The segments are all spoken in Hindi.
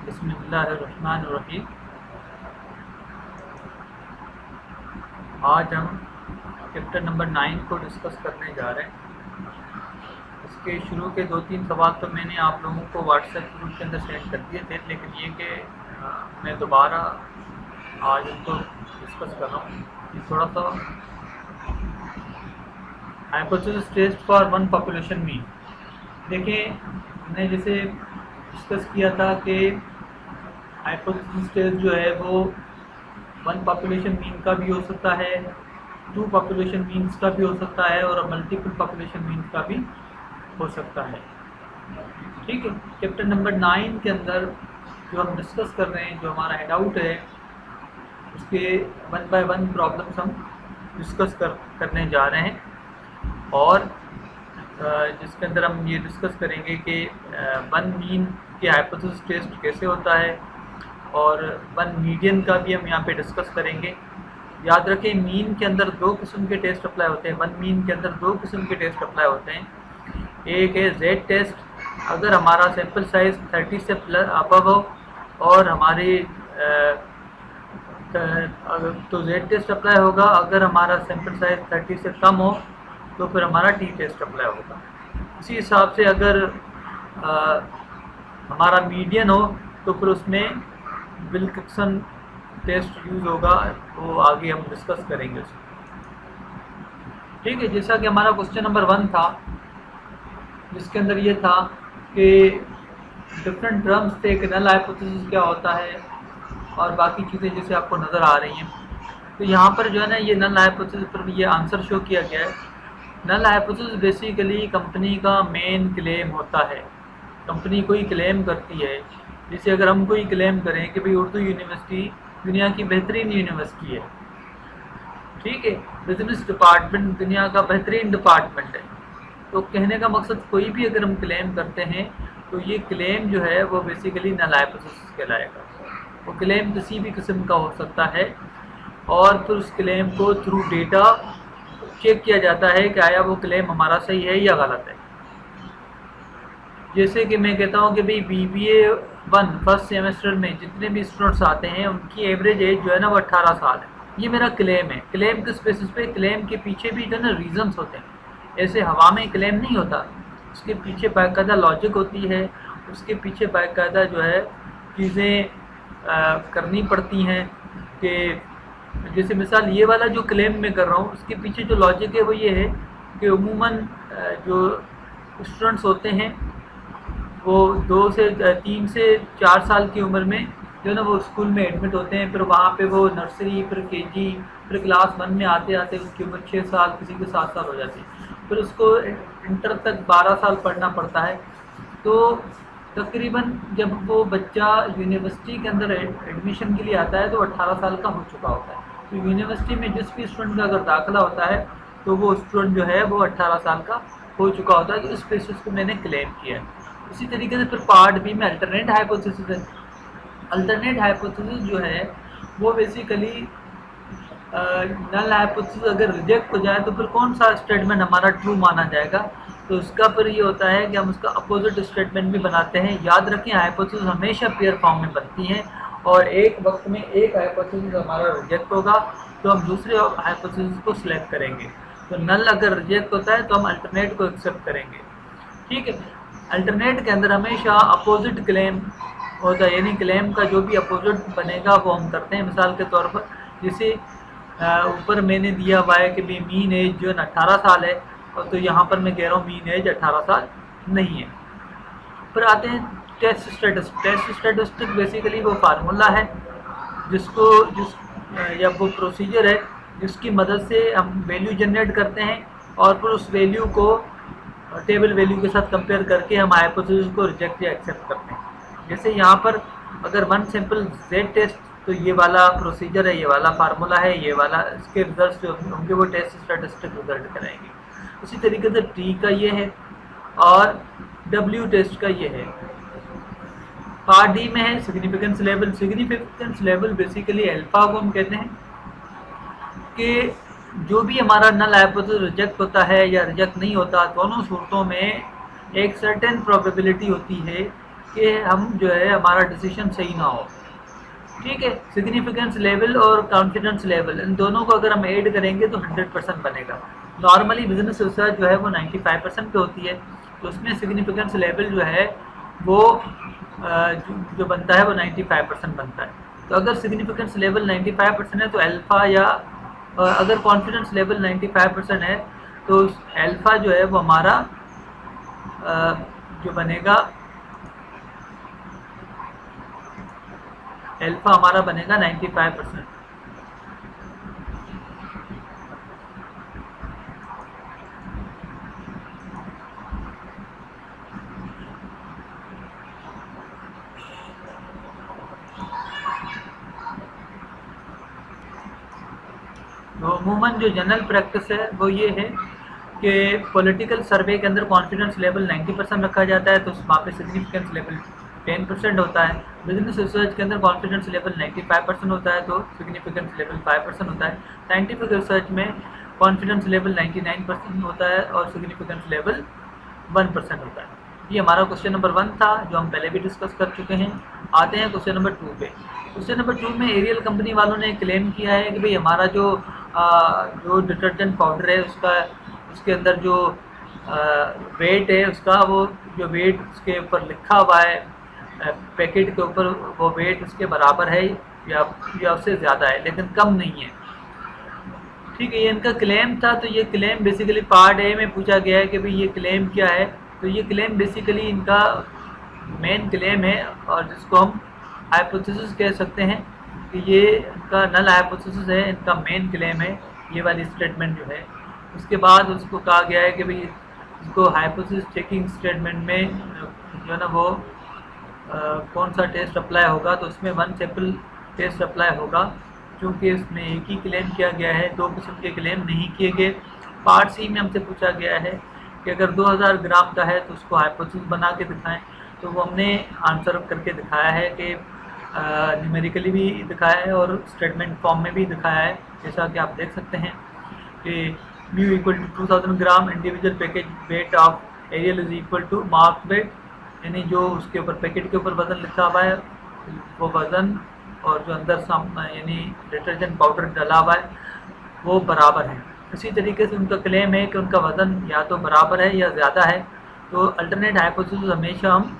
बिस्मिल्लाहिर्रहमानिर्रहीम। आज हम चैप्टर नंबर 9 को डिस्कस करने जा रहे हैं। इसके शुरू के 2-3 सवाल तो मैंने आप लोगों को व्हाट्सएप ग्रुप के अंदर सेंड कर दिए थे, लेकिन ये कि मैं दोबारा आज उनको डिस्कस कर रहा हूँ। ये थोड़ा सा hypothesis test for one population mean. देखिए, हमने जैसे डिस्कस किया था कि हाइपोथेसिस टेस्ट जो है वो वन पॉपुलेशन मीन का भी हो सकता है, 2 पॉपुलेशन मीन्स का भी हो सकता है और मल्टीपल पॉपुलेशन मीन्स का भी हो सकता है। ठीक है, चैप्टर नंबर 9 के अंदर जो हम डिस्कस कर रहे हैं, जो हमारा हैंडआउट है, उसके 1 बाय 1 प्रॉब्लम्स हम डिस्कस करने जा रहे हैं और जिसके अंदर हम ये डिस्कस करेंगे कि वन मीन के हाइपोथेसिस टेस्ट कैसे होता है और वन मीडियन का भी हम यहाँ पे डिस्कस करेंगे। याद रखें, मीन के अंदर 2 किस्म के टेस्ट अप्लाई होते हैं। वन मीन के अंदर 2 किस्म के टेस्ट अप्लाई होते हैं। एक है जेड टेस्ट, अगर हमारा सैंपल साइज 30 से प्लस अबव हो और हमारी तो जेड टेस्ट अप्लाई होगा। अगर हमारा सैंपल साइज 30 से कम हो तो फिर हमारा टी टेस्ट अप्लाई होगा। इसी हिसाब से अगर हमारा मीडियन हो तो फिर उसमें विल्किंसन टेस्ट यूज़ होगा, वो आगे हम डिस्कस करेंगे उसको। ठीक है, जैसा कि हमारा क्वेश्चन नंबर 1 था, जिसके अंदर ये था कि डिफरेंट टर्म्स थे कि नल हाइपोथेसिस क्या होता है और बाकी चीज़ें जैसे आपको नज़र आ रही हैं। तो यहाँ पर जो है ना, ये नल हाइपोथेसिस पर ये आंसर शो किया गया है। नल हाइपोथेसिस बेसिकली कंपनी का मेन क्लेम होता है। कंपनी कोई क्लेम करती है, जैसे अगर हम कोई क्लेम करें कि भाई उर्दू यूनिवर्सिटी दुनिया की बेहतरीन यूनिवर्सिटी है, ठीक है, बिजनेस डिपार्टमेंट दुनिया का बेहतरीन डिपार्टमेंट है, तो कहने का मकसद कोई भी अगर हम क्लेम करते हैं तो ये क्लेम जो है वो बेसिकली नल हाइपोथेसिस कहलाएगा। वो क्लेम किसी भी किस्म का हो सकता है और फिर उस क्लेम को थ्रू डेटा चेक किया जाता है कि आया वो क्लेम हमारा सही है या गलत है। जैसे कि मैं कहता हूँ कि भाई BBA 1 फर्स्ट सेमेस्टर में जितने भी स्टूडेंट्स आते हैं उनकी एवरेज एज जो है ना वो 18 साल है। ये मेरा क्लेम है। क्लेम किस बेसिस पे? क्लेम के पीछे भी जो है ना रीजंस होते हैं। ऐसे हवा में क्लेम नहीं होता, उसके पीछे बाकायदा लॉजिक होती है, उसके पीछे बाकायदा जो है चीज़ें करनी पड़ती हैं। कि जैसे मिसाल ये वाला जो क्लेम मैं कर रहा हूँ, उसके पीछे जो लॉजिक है वो ये है कि उमूमन जो स्टूडेंट्स होते हैं वो 3 से 4 साल की उम्र में जो है ना वो स्कूल में एडमिट होते हैं। फिर वहाँ पे वो नर्सरी, फिर KG, फिर क्लास 1 में आते आते उनकी उम्र 6 साल, किसी के 7 साल हो जाती है। फिर उसको इंटर तक 12 साल पढ़ना पड़ता है। तो तकरीबन जब वो बच्चा यूनिवर्सिटी के अंदर एडमिशन के लिए आता है तो 18 साल का हो चुका होता है। तो यूनिवर्सिटी में जिस भी स्टूडेंट का अगर दाखिला होता है तो वो स्टूडेंट जो है वो 18 साल का हो चुका होता है। तो इस बेसिस को मैंने क्लेम किया है। इसी तरीके से फिर पार्ट बी में अल्टरनेट हाइपोथेसिस है। अल्टरनेट हाइपोथेसिस जो है वो बेसिकली नल हाइपोथेसिस अगर रिजेक्ट हो जाए तो फिर कौन सा स्टेटमेंट हमारा ट्रू माना जाएगा, तो उसका फिर ये होता है कि हम उसका अपोजिट स्टेटमेंट भी बनाते हैं। याद रखें, हाइपोथेसिस हमेशा पेयर फॉर्म में बनती हैं और एक वक्त में एक हाइपोथेसिस हमारा रिजेक्ट होगा तो हम दूसरे हाइपोथेसिस को सिलेक्ट करेंगे। तो नल अगर रिजेक्ट होता है तो हम अल्टरनेट को एक्सेप्ट करेंगे। ठीक है, अल्टरनेट के अंदर हमेशा अपोजिट क्लेम होता है, यानी क्लेम का जो भी अपोजिट बनेगा वो हम करते हैं। मिसाल के तौर पर जैसे ऊपर मैंने दिया हुआ है कि भाई मीन एज जो है ना 18 साल है, और तो यहाँ पर मैं कह रहा हूँ मीन एज 18 साल नहीं है। फिर आते हैं test statistic. Test statistic basically वो फार्मूला है या वो प्रोसीजर है जिसकी मदद से हम वैल्यू जनरेट करते हैं और फिर उस वैल्यू को टेबल वैल्यू के साथ कंपेयर करके हम हाइपोथेसिस को रिजेक्ट या एक्सेप्ट करते हैं। जैसे यहाँ पर अगर वन सैंपल जेड टेस्ट, तो ये वाला प्रोसीजर है, ये वाला फार्मूला है, ये वाला इसके रिजल्ट जो होंगे वो टेस्ट स्टैटिस्टिक रिजल्ट कराएंगे। उसी तरीके से टी का ये है और डब्ल्यू टेस्ट का ये है। पार्ट डी में है significance level. Significance level basically alpha को हम कहते हैं कि जो भी हमारा नल हाइपोथेसिस रिजेक्ट होता है या रिजेक्ट नहीं होता, दोनों सूरतों में एक सर्टेन प्रोबेबिलिटी होती है कि हम जो है हमारा डिसीजन सही ना हो। ठीक है, सिग्निफिकेंस लेवल और कॉन्फिडेंस लेवल इन दोनों को अगर हम ऐड करेंगे तो 100% बनेगा। नॉर्मली बिजनेस रिसर्च जो है वो 95% पे होती है, तो उसमें सिग्निफिकेंस लेवल जो है वो जो बनता है वो 95% बनता है। तो अगर सिग्निफिकेंस लेवल 95% है तो अल्फ़ा या अगर कॉन्फिडेंस लेवल 95% है तो अल्फ़ा जो है वो हमारा जो बनेगा अल्फ़ा हमारा बनेगा 95%। तो अमूमन जो जनरल प्रैक्टिस है वो ये है कि पॉलिटिकल सर्वे के अंदर कॉन्फिडेंस लेवल 90% रखा जाता है, तो वहाँ पे सिग्निफिकेंस लेवल 10% होता है। बिजनेस रिसर्च के अंदर कॉन्फिडेंस लेवल 95% होता है, तो सिग्निफिकेंस लेवल 5% होता है। साइंटिफिक रिसर्च में कॉन्फिडेंस लेवल 99% होता है और सिग्निफिकेंस लेवल 1% होता है। ये हमारा क्वेश्चन नंबर 1 था, जो हम पहले भी डिस्कस कर चुके हैं। आते हैं क्वेश्चन नंबर 2 पे। क्वेश्चन नंबर 2 में एरियल कंपनी वालों ने क्लेम किया है कि भाई हमारा जो डिटर्जेंट पाउडर है उसके अंदर जो वेट है उसका, वो जो वेट उसके ऊपर लिखा हुआ है पैकेट के ऊपर, वो वेट उसके बराबर है या उससे ज़्यादा है, लेकिन कम नहीं है। ठीक है, ये इनका क्लेम था। तो ये क्लेम बेसिकली पार्ट ए में पूछा गया है कि भाई ये क्लेम क्या है। तो ये क्लेम बेसिकली इनका मेन क्लेम है और जिसको हम हाइपोथेसिस कह सकते हैं कि ये इनका नल हाइपोथेसिस है, इनका मेन क्लेम है ये वाली स्टेटमेंट जो है। उसके बाद उसको कहा गया है कि भाई इसको हाइपोथेसिस चेकिंग स्टेटमेंट में जो है ना वो कौन सा टेस्ट अप्लाई होगा, तो उसमें वन सैंपल टेस्ट अप्लाई होगा, क्योंकि इसमें एक ही क्लेम किया गया है, दो किस्म के क्लेम नहीं किए गए। पार्ट सी में हमसे पूछा गया है कि अगर 2000 ग्राम का है तो उसको हाइपोथेसिस बना के दिखाएं। तो वो हमने आंसर करके दिखाया है कि न्यूमेरिकली भी दिखाया है और स्टेटमेंट फॉर्म में भी दिखाया है, जैसा कि आप देख सकते हैं कि mu equal to 2000 gram individual package weight of aerial is equal to mark weight, यानी जो उसके ऊपर पैकेट के ऊपर वज़न लिखा हुआ है वो वज़न और जो अंदर यानी डिटर्जेंट पाउडर डला हुआ है वो बराबर है। इसी तरीके से उनका क्लेम है कि उनका वज़न या तो बराबर है या ज़्यादा है। तो अल्टरनेट हाइपोथेसिस हमेशा हम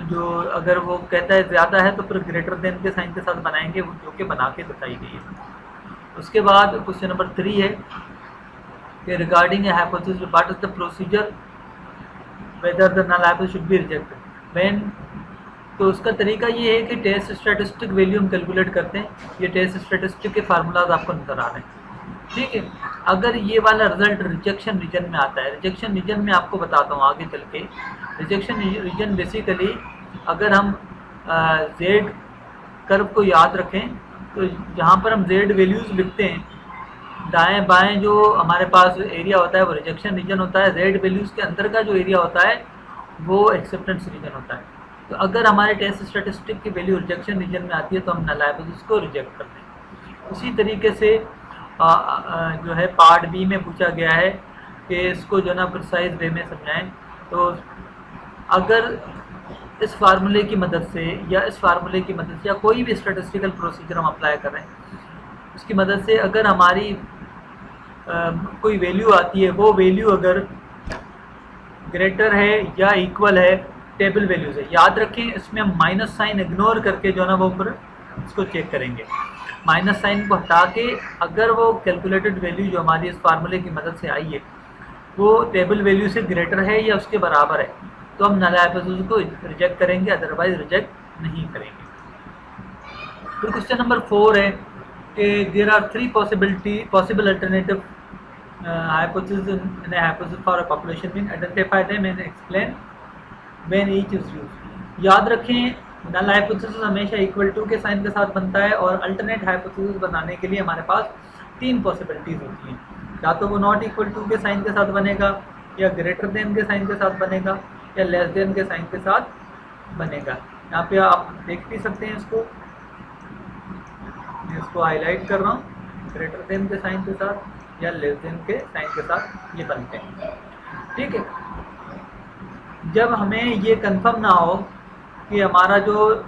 जो अगर वो कहता है ज़्यादा है तो फिर ग्रेटर देन के साइन के साथ बनाएंगे, जो कि बना के दिखाई गई है। उसके बाद क्वेश्चन नंबर 3 है कि regarding a hypothesis what is the procedure whether the null hypothesis should be rejected when. तो उसका तरीका ये है कि टेस्ट स्टैटिस्टिक वैल्यू हम कैलकुलेट करते हैं। ये टेस्ट स्टैटिस्टिक के फार्मूलाज आपको नजर आ रहे हैं। ठीक है, अगर ये वाला रिजल्ट रिजेक्शन रीजन में आता है, रिजेक्शन रीजन में आपको बताता हूँ आगे चल के। रिजेक्शन रीजन बेसिकली अगर हम जेड कर्व को याद रखें तो जहाँ पर हम जेड वैल्यूज़ लिखते हैं, दाएं बाएं जो हमारे पास एरिया होता है वो रिजेक्शन रीजन होता है। जेड वैल्यूज़ के अंदर का जो एरिया होता है वो एक्सेप्टेंस रीजन होता है। तो अगर हमारे टेस्ट स्टैटिस्टिक की वैल्यू रिजेक्शन रीजन में आती है तो हम नल हाइपोथेसिस को रिजेक्ट करते हैं। उसी तरीके से जो है पार्ट बी में पूछा गया है कि इसको जो ना प्रिसाइज वे में समझाएं। तो अगर इस फार्मूले की मदद से या इस फार्मूले की मदद से या कोई भी स्टैटिस्टिकल प्रोसीजर हम अप्लाई करें, उसकी मदद से अगर हमारी कोई वैल्यू आती है, वो वैल्यू अगर ग्रेटर है या इक्वल है टेबल वैल्यू से, याद रखें इसमें हम माइनस साइन इग्नोर करके जो है ना वो ऊपर इसको चेक करेंगे। माइनस साइन को हटा के अगर वो कैलकुलेटेड वैल्यू जो हमारी इस फार्मूले की मदद से आई है वो टेबल वैल्यू से ग्रेटर है या उसके बराबर है, तो हम नल हाइपोथेसिस को रिजेक्ट करेंगे, अदरवाइज रिजेक्ट नहीं करेंगे। फिर क्वेश्चन नंबर 4 है कि there are 3 possible alternative hypothesis in a hypothesis for a population mean, identify them and explain when each is used। याद रखें नल हाइपोथेसिस हमेशा इक्वल टू के साइन के साथ बनता है और अल्टरनेट हाइपोथेसिस बनाने के लिए हमारे पास 3 पॉसिबिलिटीज होती हैं। या तो वो नॉट इक्वल टू के साइन के साथ बनेगा, या ग्रेटर देन के साइन के साथ बनेगा, या लेस देन के साइन के साथ बनेगा। यहाँ पे आप देख भी सकते हैं इसको, मैं इसको हाईलाइट कर रहा हूँ, ग्रेटर देन के साइन के साथ या लेस देन के साइन के साथ ये बनते हैं। ठीक है, जब हमें ये कंफर्म ना हो कि हमारा जो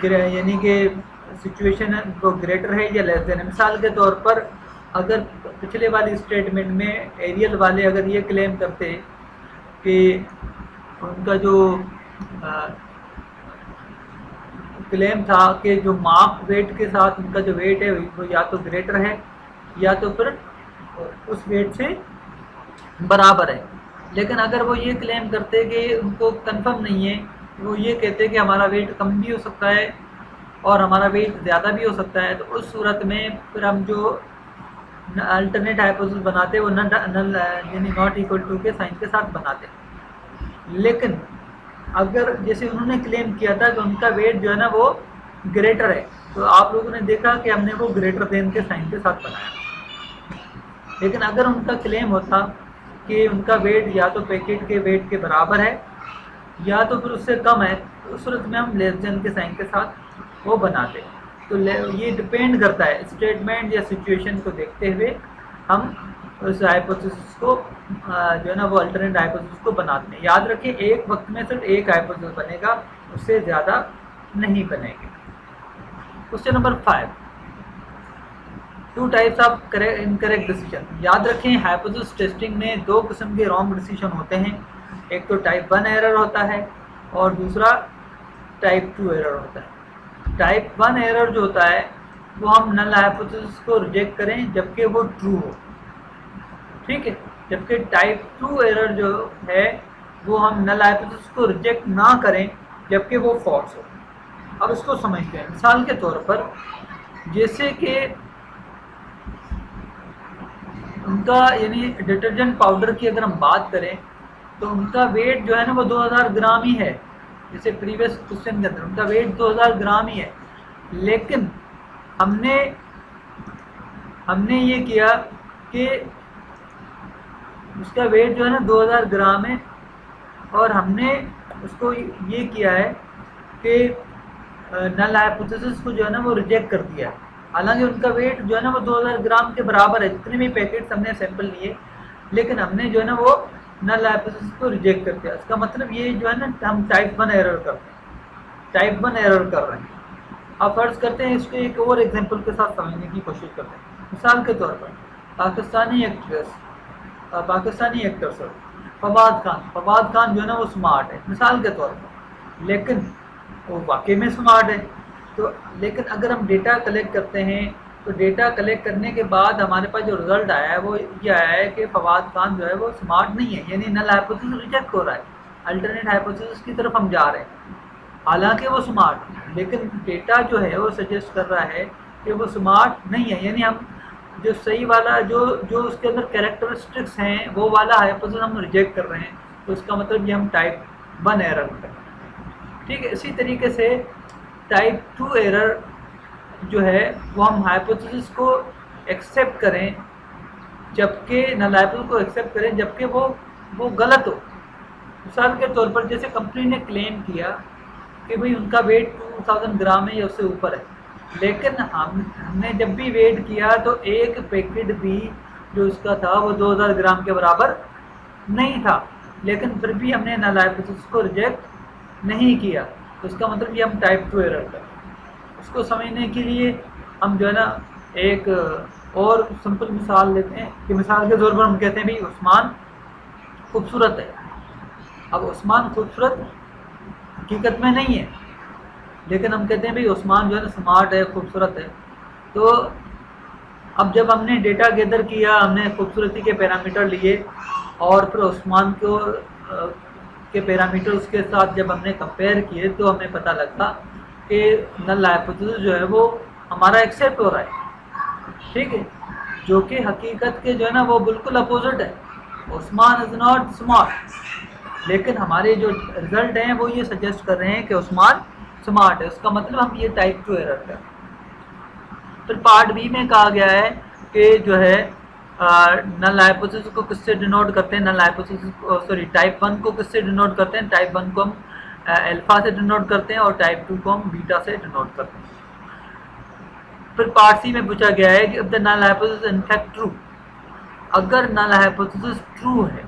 यानी कि सिचुएशन है वो ग्रेटर है या लेस देन है। मिसाल के तौर पर अगर पिछले वाली स्टेटमेंट में एरियल वाले अगर ये क्लेम करते कि उनका जो क्लेम था कि जो मार्क वेट के साथ उनका जो वेट है वो या तो ग्रेटर है या तो फिर उस वेट से बराबर है, लेकिन अगर वो ये क्लेम करते कि उनको कंफर्म नहीं है, वो ये कहते कि हमारा वेट कम भी हो सकता है और हमारा वेट ज़्यादा भी हो सकता है, तो उस सूरत में फिर हम जो अल्टरनेट हाइपोथेसिस बनाते वो नल यानी नॉट इक्वल टू के साइन के साथ बनाते। लेकिन अगर जैसे उन्होंने क्लेम किया था कि उनका वेट जो है ना वो ग्रेटर है, तो आप लोगों ने देखा कि हमने वो ग्रेटर देन के साइन के साथ बनाया। लेकिन अगर उनका क्लेम होता कि उनका वेट या तो पैकेट के वेट के बराबर है या तो फिर उससे कम है, तो उस सूरत में हम लेस देन के साइन के साथ वो बनाते। तो ये डिपेंड करता है स्टेटमेंट या सिचुएशन को देखते हुए हम उस हाइपोथेसिस को जो है ना वो अल्टरनेट हाइपोथेसिस को बनाते हैं। याद रखिए एक वक्त में सिर्फ एक हाइपोथेसिस बनेगा, उससे ज़्यादा नहीं बनेंगे। Question number 5, 2 types of incorrect decision. याद रखें हाइपोथेसिस टेस्टिंग में 2 किस्म के रॉन्ग डिसीजन होते हैं, एक तो टाइप 1 एरर होता है और दूसरा टाइप 2 एरर होता है। टाइप 1 एरर जो होता है वो हम नल हाइपोथेसिस को रिजेक्ट करें जबकि वो ट्रू हो, ठीक है, जबकि टाइप 2 एरर जो है वो हम नल हाइपोथेसिस को रिजेक्ट ना करें जबकि वो फॉल्स हो। अब इसको समझते हैं। मिसाल के तौर पर जैसे कि उनका यानी डिटर्जेंट पाउडर की अगर हम बात करें तो उनका वेट जो है ना वो 2000 ग्राम ही है, जैसे प्रीवियस क्वेश्चन के अंदर उनका वेट 2000 ग्राम ही है, लेकिन हमने ये किया कि उसका वेट जो है ना 2000 ग्राम है और हमने उसको ये किया है कि नल हाइपोथेसिस को जो है ना वो रिजेक्ट कर दिया। हालांकि उनका वेट जो है ना वो 2000 ग्राम के बराबर है, जितने भी पैकेट्स हमने सैंपल लिए, लेकिन हमने जो है ना वो नल हाइपोथेसिस को रिजेक्ट कर दिया। इसका मतलब ये जो है ना हम टाइप 1 एरर करते हैं, टाइप 1 एरर कर रहे हैं। अब फर्ज करते हैं इसको एक और एग्जांपल के साथ समझने की कोशिश करते हैं। मिसाल के तौर पर पाकिस्तानी एक्टर सर फवाद खान जो है ना वो स्मार्ट है मिसाल के तौर पर, लेकिन वो वाकई में स्मार्ट है। तो लेकिन अगर हम डेटा कलेक्ट करते हैं तो डेटा कलेक्ट करने के बाद हमारे पास जो रिजल्ट आया है वो ये आया है कि फवाद खान जो है वो स्मार्ट नहीं है, यानी नल हाइपोथेसिस रिजेक्ट हो रहा है, अल्टरनेट हाइपोथेसिस की तरफ हम जा रहे हैं। हालांकि वो स्मार्ट है, लेकिन डेटा जो है वो सजेस्ट कर रहा है कि वो स्मार्ट नहीं है, यानी हम जो सही वाला जो उसके अंदर कैरेक्टरिस्टिक्स हैं वो वाला हाइपोथेसिस हम रिजेक्ट कर रहे हैं। तो इसका मतलब ये हम टाइप 1 एरर कर रहे हैं, ठीक है। इसी तरीके से टाइप 2 एरर जो है वो हम हाइपोथेसिस को एक्सेप्ट करें जबकि नल हाइपोथेसिस को एक्सेप्ट करें जबकि वो गलत हो। मिसाल के तौर पर जैसे कंपनी ने क्लेम किया कि भाई उनका वेट 2000 ग्राम है या उससे ऊपर है, लेकिन हमने जब भी वेट किया तो एक पैकेट भी जो उसका था वो 2000 ग्राम के बराबर नहीं था, लेकिन फिर भी हमने नल हाइपोथेसिस को रिजेक्ट नहीं किया। तो इसका मतलब ये हम टाइप 2 एरर कर। उसको समझने के लिए हम जो है ना एक और सिंपल मिसाल लेते हैं कि मिसाल के तौर पर हम कहते हैं भाई उस्मान खूबसूरत है। अब उस्मान खूबसूरत हकीकत में नहीं है, लेकिन हम कहते हैं भाई उस्मान जो है ना स्मार्ट है, खूबसूरत है। तो अब जब हमने डेटा गैदर किया, हमने खूबसूरती के पैरामीटर लिए और फिर उस्मान को के पैरामीटर उसके साथ जब हमने कंपेयर किए तो हमें पता लगा कि नल हाइपोथेसिस जो है वो हमारा एक्सेप्ट हो रहा है, ठीक है, जो कि हकीकत के जो है ना वो बिल्कुल अपोजिट है। उस्मान इज़ नॉट स्मार्ट, लेकिन हमारे जो रिजल्ट हैं वो ये सजेस्ट कर रहे हैं कि उस्मान स्मार्ट है। उसका मतलब हम ये टाइप 2 एरर कर। फिर पार्ट बी में कहा गया है कि जो है नल हाइपोथेसिस को किससे डिनोट करते हैं, नल हाइपोथेसिस टाइप 1 को किससे डिनोट करते हैं, टाइप 1 को हम अल्फा से डिनोट करते हैं और टाइप 2 को हम बीटा से डिनोट करते हैं। फिर पार्ट सी में पूछा गया है कि if the null hypothesis in fact true, अगर नल हाइपोथेसिस ट्रू है,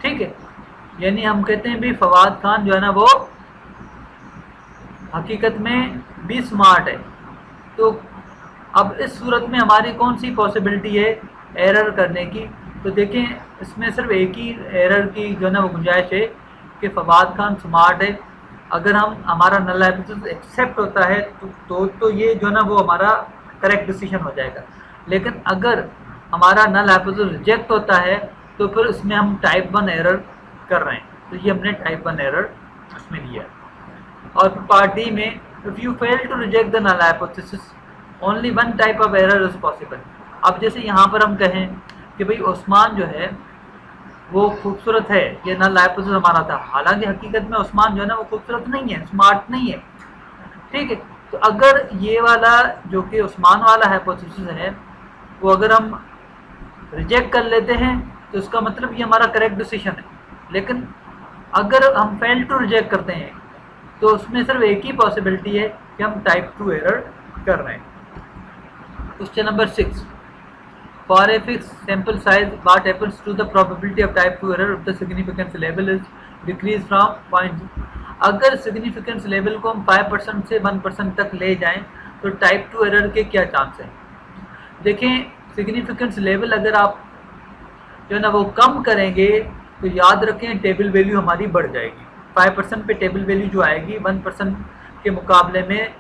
ठीक है, यानी हम कहते हैं भी फवाद खान जो है ना वो हकीकत में भी स्मार्ट है। तो अब इस सूरत में हमारी कौन सी पॉसिबिलिटी है एरर करने की? तो देखें, इसमें सिर्फ एक ही एरर की जो है ना वो गुंजाइश है कि फवाद खान स्मार्ट है। अगर हम हमारा नल हाइपोथेसिस एक्सेप्ट होता है तो ये जो है ना वो हमारा करेक्ट डिसीजन हो जाएगा। लेकिन अगर हमारा नल हाइपोथेसिस रिजेक्ट होता है तो फिर इसमें हम टाइप 1 एरर कर रहे हैं। तो ये हमने टाइप 1 एरर इसमें लिया। और पार्ट डी में, if you fail to reject the null hypothesis only one type of error is possible. अब जैसे यहाँ पर हम कहें कि भाई उस्मान जो है वो खूबसूरत है, ये नल हाइपोथेसिस हमारा था, हालांकि हकीकत में उस्मान जो है ना वो खूबसूरत नहीं है, स्मार्ट नहीं है, ठीक है। तो अगर ये वाला जो कि उस्मान वाला हाइपोथेसिस है वो अगर हम रिजेक्ट कर लेते हैं तो इसका मतलब ये हमारा करेक्ट डिसीजन है। लेकिन अगर हम फेल टू रिजेक्ट करते हैं तो उसमें सिर्फ एक ही पॉसिबिलिटी है कि हम टाइप 2 एरर कर रहे हैं। Question number 6, for a fix sample size what happens to the probability of type 2 error if the significance level is decrease from point. अगर सिग्निफिकेंस लेवल को हम 5% से 1% तक ले जाएं तो टाइप 2 एरर के क्या चांस हैं? देखें, सिग्निफिकेंस लेवल अगर आप जो है ना वो कम करेंगे तो याद रखें टेबल वैल्यू हमारी बढ़ जाएगी। 5% पे टेबल वैल्यू जो आएगी 1% के मुकाबले में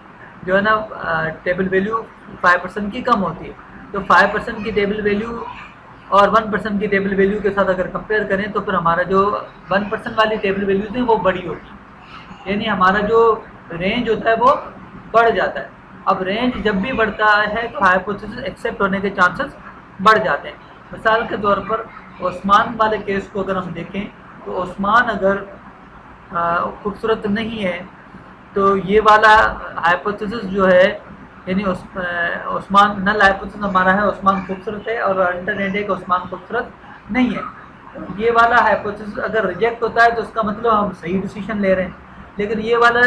जो है ना टेबल वैल्यू 5% की कम होती है। तो 5% की टेबल वैल्यू और 1% की टेबल वैल्यू के साथ अगर कंपेयर करें तो फिर हमारा जो 1% वाली टेबल वैल्यूज है वो बड़ी होगी, यानी हमारा जो रेंज होता है वो बढ़ जाता है। अब रेंज जब भी बढ़ता है तो हाइपोथेसिस एक्सेप्ट होने के चांसेस बढ़ जाते हैं। मिसाल के तौर पर उस्मान वाले केस को अगर हम देखें तो उस्मान अगर खूबसूरत नहीं है तो ये वाला हाइपोथेसिस जो है, यानी उस्मान नल हाइपोथेसिस हमारा है उस्मान खूबसूरत है और अल्टरनेट है कि उस्मान खूबसूरत नहीं है। ये वाला हाइपोथेसिस अगर रिजेक्ट होता है तो उसका मतलब हम सही डिसीजन ले रहे हैं। लेकिन ये वाला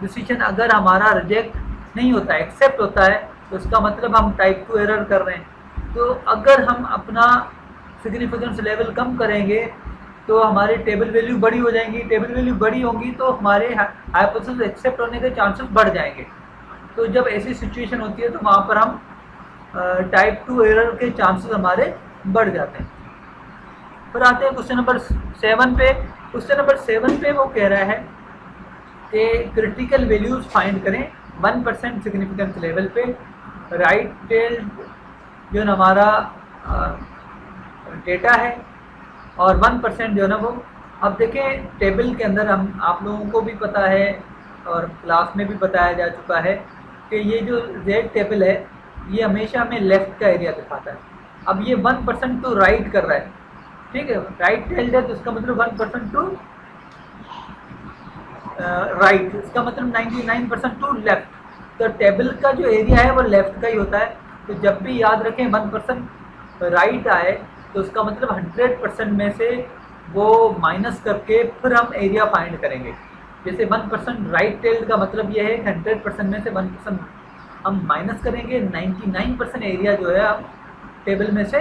डिसीजन अगर हमारा रिजेक्ट नहीं होता है, एक्सेप्ट होता है, तो इसका मतलब हम टाइप 2 एरर कर रहे हैं। तो अगर हम अपना सिग्निफिकेंस लेवल कम करेंगे तो हमारी टेबल वैल्यू बड़ी हो जाएंगी, टेबल वैल्यू बड़ी होंगी तो हमारे हाइपोथेसिस एक्सेप्ट होने के चांसेस बढ़ जाएंगे। तो जब ऐसी सिचुएशन होती है तो वहाँ पर हम टाइप 2 एरर के चांसेस हमारे बढ़ जाते हैं। फिर आते हैं क्वेश्चन नंबर 7 पे। क्वेश्चन नंबर 7 पे वो कह रहा है कि क्रिटिकल वैल्यूज फाइंड करें 1% सिग्निफिकेंस लेवल पे, राइट टेल जो है हमारा डेटा है और 1% जो है ना वो। अब देखें टेबल के अंदर हम आप लोगों को भी पता है और क्लास में भी बताया जा चुका है कि ये जो जेड टेबल है ये हमेशा हमें लेफ्ट का एरिया दिखाता है। अब ये 1% टू राइट कर रहा है, ठीक है, राइट टेल्ड है तो इसका मतलब 1% टू राइट, इसका मतलब 99% टू लेफ्ट। तो टेबल का जो एरिया है वो लेफ्ट का ही होता है। तो जब भी याद रखें 1% राइट आए तो उसका मतलब 100% में से वो माइनस करके फिर हम एरिया फाइंड करेंगे। जैसे 1% राइट टेल्ड का मतलब ये है कि 100% में से 1% हम माइनस करेंगे, 99% एरिया जो है हम टेबल में से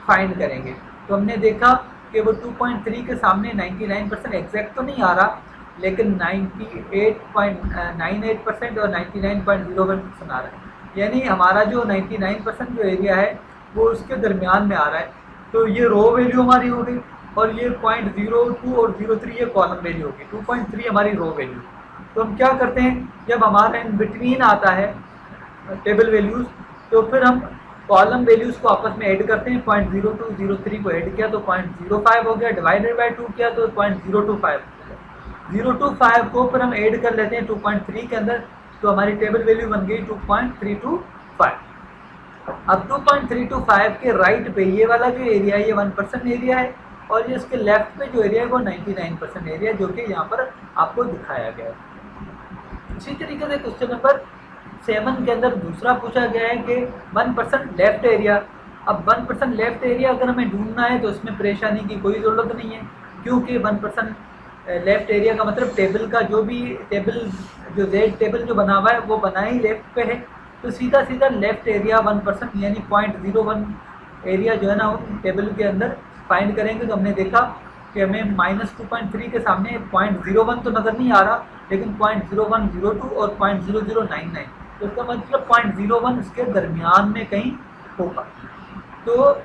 फाइंड करेंगे। तो हमने देखा कि वो 2.3 के सामने 99% एग्जैक्ट तो नहीं आ रहा, लेकिन 98.98% और 99.01% आ रहा है। यानी हमारा जो 99% जो एरिया है वो उसके दरमियान में आ रहा है। तो ये रो वैल्यू हमारी हो गई और ये 0.02 और 0.3 ये कॉलम वैल्यू होगी, 2.3 हमारी रो वैल्यू। तो हम क्या करते हैं, जब हमारा इन बिटवीन आता है टेबल वैल्यूज़ तो फिर हम कॉलम वैल्यूज़ को आपस में ऐड करते हैं। 0.02 0.3 को ऐड किया तो 0.05 हो गया, डिवाइडेड बाय 2 किया तो 0.025। 0.25 को फिर हम ऐड कर लेते हैं 2.3 के अंदर, तो हमारी टेबल वैल्यू बन गई 2.325। अब 2.325 के राइट पे ये वाला जो एरिया है ये 1% एरिया है और ये इसके लेफ्ट पे जो एरिया है वो 99% एरिया, जो कि यहाँ पर आपको दिखाया गया है। इसी तरीके से क्वेश्चन नंबर 7 के अंदर दूसरा पूछा गया है कि 1% लेफ्ट एरिया। अब 1% लेफ्ट एरिया अगर हमें ढूंढना है तो इसमें परेशानी की कोई ज़रूरत नहीं है, क्योंकि 1% लेफ्ट एरिया का मतलब टेबल का जो भी टेबल जो जेड टेबल जो बना हुआ है वो बना ही लेफ्ट पे है। तो सीधा सीधा लेफ्ट एरिया 1% यानी 0.01 एरिया जो है ना टेबल के अंदर फाइंड करेंगे। तो हमने देखा कि हमें -2.3 के सामने 0.01 तो नज़र नहीं आ रहा, लेकिन 0.0102 और 0.0099, तो इसका मतलब 0.01 इसके दरमियान में कहीं होगा। तो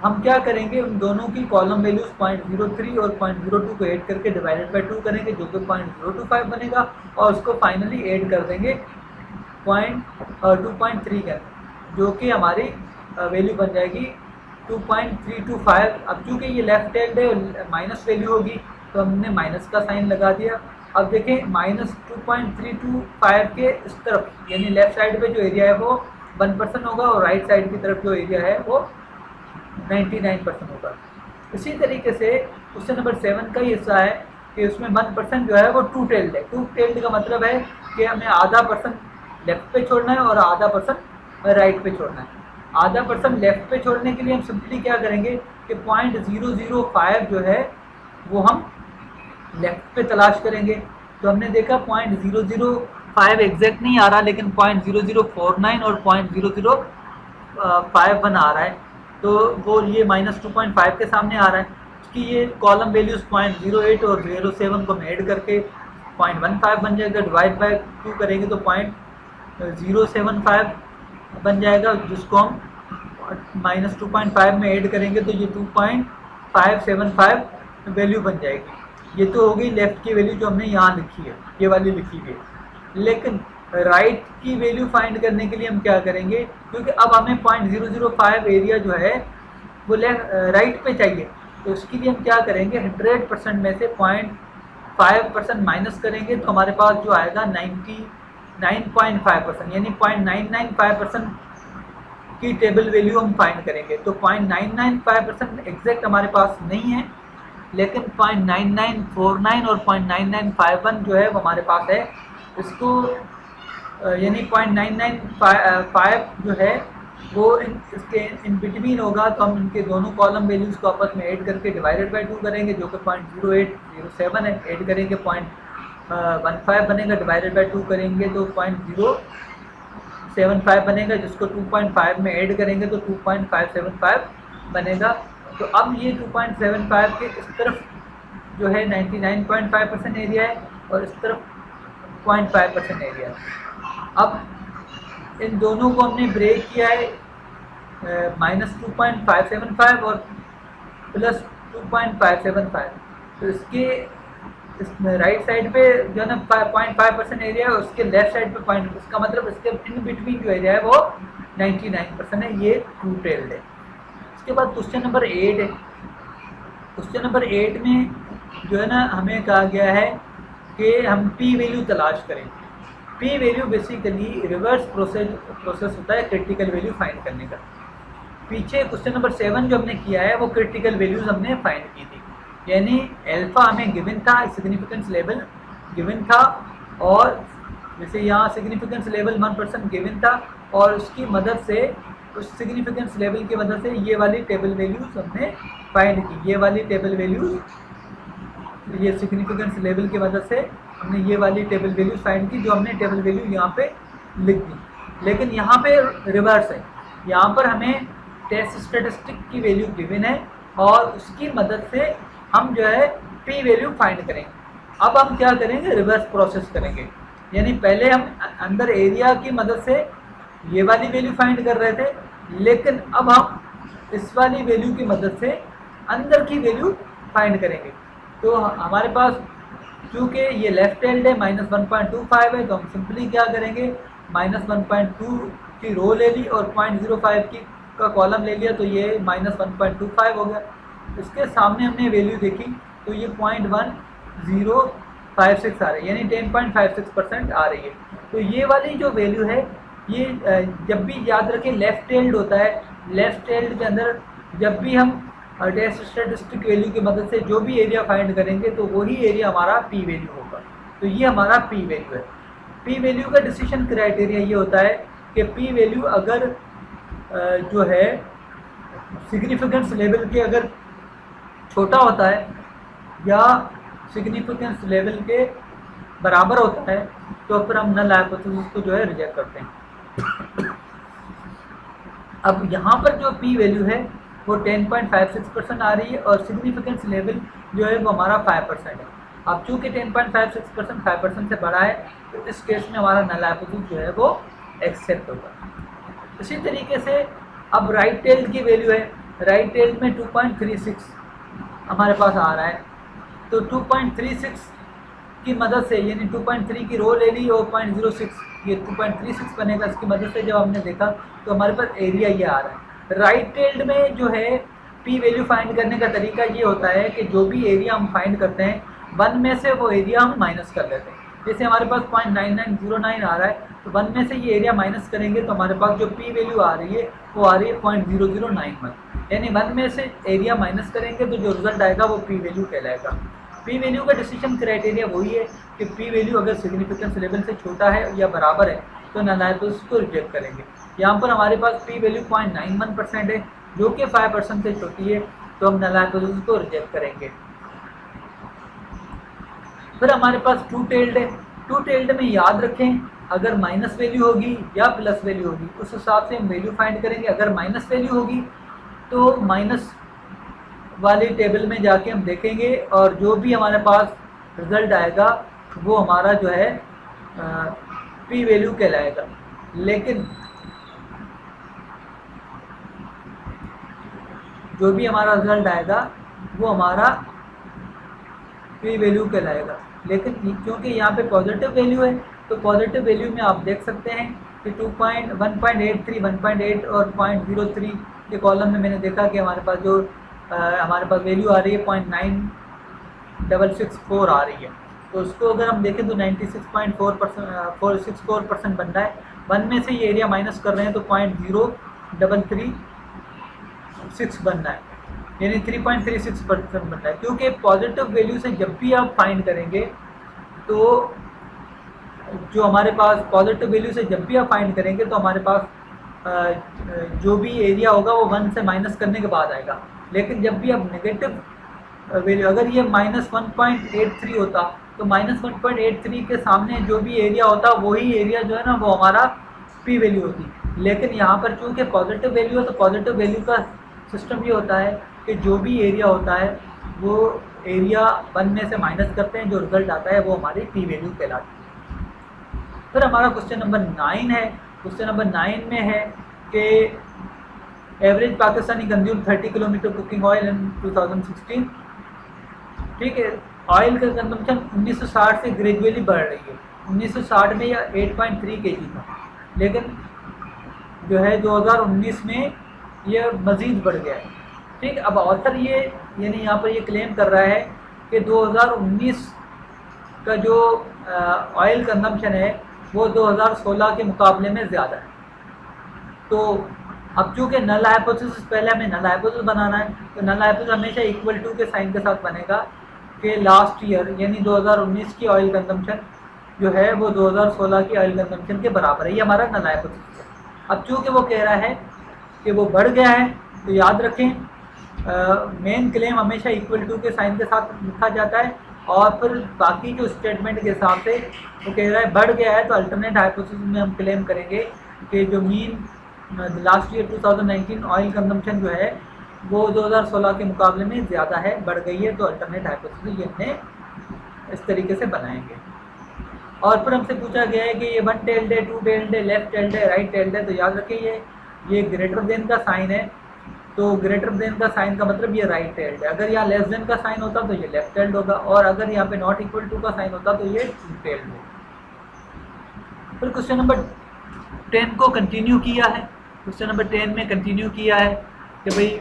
हम क्या करेंगे, उन दोनों की कॉलम वैल्यूज 0.03 और 0.02 को ऐड करके डिवाइडेड बाई 2 करेंगे, जो कि 0.025 बनेगा, और उसको फाइनली ऐड कर देंगे 2.3 के, जो कि हमारी वैल्यू बन जाएगी 2.325। अब चूँकि ये लेफ्ट हैंड है, माइनस वैल्यू होगी, तो हमने माइनस का साइन लगा दिया। अब देखें -2.325 के इस तरफ, यानी लेफ्ट साइड पे जो एरिया है वो 1% होगा, और राइट साइड की तरफ जो एरिया है वो 99% होगा। इसी तरीके से क्वेश्चन नंबर 7 का ही हिस्सा है कि उसमें 1% जो है वो टू टेल्ड है। टू टेल्ड का मतलब है कि हमें आधा % लेफ्ट पे छोड़ना है और आधा % राइट पे छोड़ना है। आधा % लेफ्ट पे छोड़ने के लिए हम सिंपली क्या करेंगे कि 0.005 जो है वो हम लेफ्ट पे तलाश करेंगे। तो हमने देखा 0.005 एग्जैक्ट नहीं आ रहा, लेकिन 0.0049 और 0.0051 आ रहा है, तो वो ये -2.5 के सामने आ रहा है। उसकी ये कॉलम वैल्यूज 0.08 और 0.07 को हम ऐड करके 0.15 बन जाएगा, डिवाइड बाय 2 करेंगे तो 0.075 बन जाएगा, जिसको हम -2.5 में ऐड करेंगे तो ये 2.575 वैल्यू बन जाएगी। ये तो हो गई लेफ्ट की वैल्यू जो हमने यहाँ लिखी है, ये वाली लिखी हुई है। लेकिन राइट की वैल्यू फाइंड करने के लिए हम क्या करेंगे, क्योंकि अब हमें 0.005 एरिया जो है वो राइट पे चाहिए, तो उसके लिए हम क्या करेंगे 100% में से 0.5% माइनस करेंगे, तो हमारे पास जो आएगा 99.5%, यानी 0.995% की टेबल वैल्यू हम फाइंड करेंगे। तो 0.995% एग्जैक्ट हमारे पास नहीं है, लेकिन 0.9949 और 0.9951 जो है वो हमारे पास है। इसको यानी 0.995 जो है वो इसके इन बिटवीन होगा, तो हम इनके दोनों कॉलम वैल्यूज़ को आपस में ऐड करके डिवाइडेड बाई 2 करेंगे, जो कि 0.0807 है। ऐड करेंगे 0.15 बनेगा, डिवाइडेड बाई 2 करेंगे तो 0.075 बनेगा, जिसको 2.5 में ऐड करेंगे तो 2.575 बनेगा। तो अब ये 2.75 के इस तरफ जो है 99.5% एरिया है, और इस तरफ 0.5% एरिया है। अब इन दोनों को हमने ब्रेक किया है, -2.575 और +2.575। तो इसके इस राइट साइड पे जो है ना 0.5% एरिया है, उसके लेफ्ट साइड पे पॉइंट, इसका मतलब इसके इन बिटवीन जो एरिया है वो 99% है। ये टू टेल्ड है। इसके बाद क्वेश्चन नंबर 8 है। क्वेश्चन नंबर 8 में जो है ना हमें कहा गया है कि हम पी वैल्यू तलाश करें। P value basically reverse process होता है क्रिटिकल वैल्यू फाइंड करने का। पीछे क्वेश्चन नंबर 7 जो हमने किया है वो क्रिटिकल वैल्यूज हमने फाइंड की थी, यानी अल्फा हमें गिवन था, सिग्निफिकेंस लेवल गिवन था, और जैसे यहाँ सिग्निफिकेंस लेवल 1% गिवन था, और उसकी मदद से उस सिग्निफिकेंस लेवल की मदद से ये वाली टेबल वैल्यूज हमने फाइंड की। ये वाली टेबल वैल्यूज, ये सिग्निफिकेंस लेवल की मदद से हमने ये वाली टेबल वैल्यूज फाइंड की, जो हमने टेबल वैल्यू यहाँ पे लिख दी। लेकिन यहाँ पे रिवर्स है, यहाँ पर हमें टेस्ट स्टैटिस्टिक की वैल्यू गिवन है, और उसकी मदद से हम जो है पी वैल्यू फाइंड करेंगे। अब हम क्या करेंगे, रिवर्स प्रोसेस करेंगे, यानी पहले हम अंदर एरिया की मदद से ये वाली वैल्यू फाइंड कर रहे थे, लेकिन अब हम इस वाली वैल्यू की मदद से अंदर की वैल्यू फाइंड करेंगे। तो हमारे पास चूँकि ये लेफ्ट हैंड है, -1.25 है, तो हम सिंपली क्या करेंगे, -1.2 की रो ले ली और 0.05 की का कॉलम ले लिया, तो ये -1.25 हो गया। इसके सामने हमने वैल्यू देखी तो ये 0.1056 आ रही है, यानी 10.56% आ रही है। तो ये वाली जो वैल्यू है, ये जब भी याद रखें लेफ्ट हैंड होता है, लेफ्ट हैंड के अंदर जब भी हम टेस्ट स्टैटिस्टिक वैल्यू की मदद से जो भी एरिया फाइंड करेंगे तो वही एरिया हमारा पी वैल्यू होगा। तो ये हमारा पी वैल्यू है। पी वैल्यू का डिसीजन क्राइटेरिया ये होता है कि पी वैल्यू अगर जो है सिग्निफिकेंस लेवल के अगर छोटा होता है या सिग्निफिकेंस लेवल के बराबर होता है, तो फिर हम नल हाइपोथेसिस को जो है रिजेक्ट करते हैं। अब यहाँ पर जो पी वैल्यू है वो 10.56% आ रही है, और सिग्निफिकेंस लेवल जो है वो हमारा 5% है। अब चूँकि 10.56% 5% से बड़ा है, तो इस केस में हमारा नल हाइपोथेसिस जो है वो एक्सेप्ट होगा। इसी तरीके से अब राइट टेल की वैल्यू है, राइट टेल में 2.36 हमारे पास आ रहा है, तो 2.36 की मदद से, यानी 2.3 की रो ले ली और 0.06 ये 2.36 बनेगा, इसकी मदद से जब हमने देखा तो हमारे पास एरिया ये आ रहा है। राइट टेल्ड में जो है पी वैल्यू फाइंड करने का तरीका ये होता है कि जो भी एरिया हम फाइंड करते हैं 1 में से वो एरिया हम माइनस कर लेते हैं। जैसे हमारे पास 0.9909 आ रहा है, तो 1 में से ये एरिया माइनस करेंगे तो हमारे पास जो पी वैल्यू आ रही है वो आ रही है 0.0091, यानी 1 में से एरिया माइनस करेंगे तो जो रिजल्ट आएगा वो पी वैल्यू कहलाएगा। पी वैल्यू का डिसीजन क्राइटेरिया वही है कि पी वैल्यू अगर सिग्निफिकेंस लेवल से छोटा है या बराबर है तो नल हाइपोथेसिस को रिजेक्ट करेंगे। यहाँ पर हमारे पास पी वैल्यू 0.91% है, जो कि 5% से छोटी है, तो हम नल हाइपोथेसिस को रिजेक्ट करेंगे। फिर हमारे पास टू टेल्ड है। टू टेल्ड में याद रखें, अगर माइनस वैल्यू होगी या प्लस वैल्यू होगी उस हिसाब से हम वैल्यू फाइंड करेंगे। अगर माइनस वैल्यू होगी तो माइनस वाली टेबल में जाके हम देखेंगे और जो भी हमारे पास रिजल्ट आएगा वो हमारा जो है पी वैल्यू कहलाएगा। लेकिन जो भी हमारा रिजल्ट आएगा वो हमारा पी वैल्यू कहलाएगा। लेकिन क्योंकि यहाँ पे पॉजिटिव वैल्यू है तो पॉजिटिव वैल्यू में आप देख सकते हैं कि 1.83, 1.8 और 0.03 के कॉलम में मैंने देखा कि हमारे पास जो हमारे पास वैल्यू आ रही है 0.9664 आ रही है। तो उसको अगर हम देखें तो 96.464% बन रहा है। 1 में से ये एरिया माइनस कर रहे हैं तो 0.0336 बन रहा है, यानी 3.36% बन रहा है। क्योंकि पॉजिटिव वैल्यू से जब भी आप फाइंड करेंगे तो जो हमारे पास पॉजिटिव वैल्यू से जब भी आप फाइंड करेंगे तो हमारे पास जो भी एरिया होगा वो 1 से माइनस करने के बाद आएगा। लेकिन जब भी आप नेगेटिव वैल्यू, अगर ये -1.83 होता तो -1.83 के सामने जो भी एरिया होता वही एरिया जो है ना वो हमारा पी वैल्यू होती। लेकिन यहाँ पर चूँकि पॉजिटिव वैल्यू है तो पॉजिटिव वैल्यू का सिस्टम ये होता है कि जो भी एरिया होता है वो एरिया 1 में से माइनस करते हैं, जो रिजल्ट आता है वो हमारी पी वैल्यू कहलाती है। फिर हमारा क्वेश्चन नंबर 9 है। क्वेश्चन नंबर 9 में है कि average Pakistani consume 30 kilometre cooking oil in 2016। ठीक है, ऑयल का कंजम्पशन 1960 से ग्रेजुअली बढ़ रही है। 1960 में यह 8.3 kg था, लेकिन जो है 2019 में यह मज़ीद बढ़ गया है। ठीक, अब ऑथर ये यानी यहाँ पर ये क्लेम कर रहा है कि 2019 का जो ऑयल कंजम्पशन है वो 2016 के मुकाबले में ज़्यादा है। तो अब चूँकि नल हाइपोथेसिस, पहले हमें नल हाइपोथेसिस बनाना है, तो नल हाइपोथेसिस हमेशा इक्वल टू के साइन के साथ बनेगा कि लास्ट ईयर यानी 2019 की ऑयल कंजम्पशन जो है वो 2016 की ऑयल कंजम्पशन के बराबर है। ये हमारा नल हाइपोथेसिस है। अब चूँकि वो कह रहा है कि वो बढ़ गया है, तो याद रखें मेन क्लेम हमेशा इक्वल टू के साइन के साथ लिखा जाता है और फिर बाकी जो स्टेटमेंट के हिसाब से वो कह रहा है बढ़ गया है, तो अल्टरनेट हाइपोथेसिस में हम क्लेम करेंगे कि जो mean last year 2019 oil consumption जो है वो 2016 के मुकाबले में ज़्यादा है, बढ़ गई है। तो अल्टरनेट हाइपोथेसिस ये हमने इस तरीके से बनाएंगे। और फिर हमसे पूछा गया है कि ये 1 टेल्ड है, 2 टेल्ड है, लेफ्ट टेल्ड है, राइट टेल्ड है। तो याद रखिए ये ग्रेटर देन का साइन है, तो ग्रेटर देन का साइन का मतलब ये राइट टेल्ड है। अगर यहाँ लेस देन का साइन होता तो ये लेफ्ट टेल्ड होगा, और अगर यहाँ पे नॉट इक्वल टू का साइन होता तो ये टू टेल्ड होगा। फिर क्वेश्चन नंबर 10 को कंटिन्यू किया है। क्वेश्चन नंबर 10 में कंटिन्यू किया है कि भाई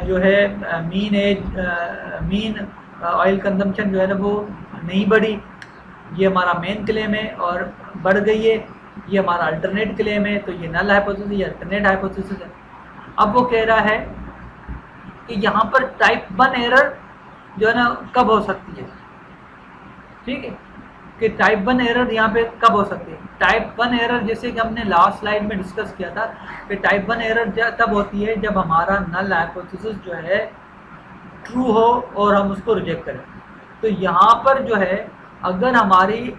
जो है मीन ऑयल कंजम्पशन जो है ना वो नहीं बढ़ी, ये हमारा मेन क्लेम है, और बढ़ गई है ये हमारा अल्टरनेट क्लेम है। तो ये नल हाइपोथेसिस, ये अल्टरनेट हाइपोथेसिस है। अब वो कह रहा है कि यहाँ पर टाइप 1 एरर जो है ना कब हो सकती है। ठीक है, कि टाइप 1 एरर यहाँ पे कब हो सकती है। टाइप 1 एरर जैसे कि हमने लास्ट स्लाइड में डिस्कस किया था कि टाइप 1 एरर तब होती है जब हमारा नल हाइपोथेसिस जो है ट्रू हो और हम उसको रिजेक्ट करें। तो यहाँ पर जो है अगर हमारी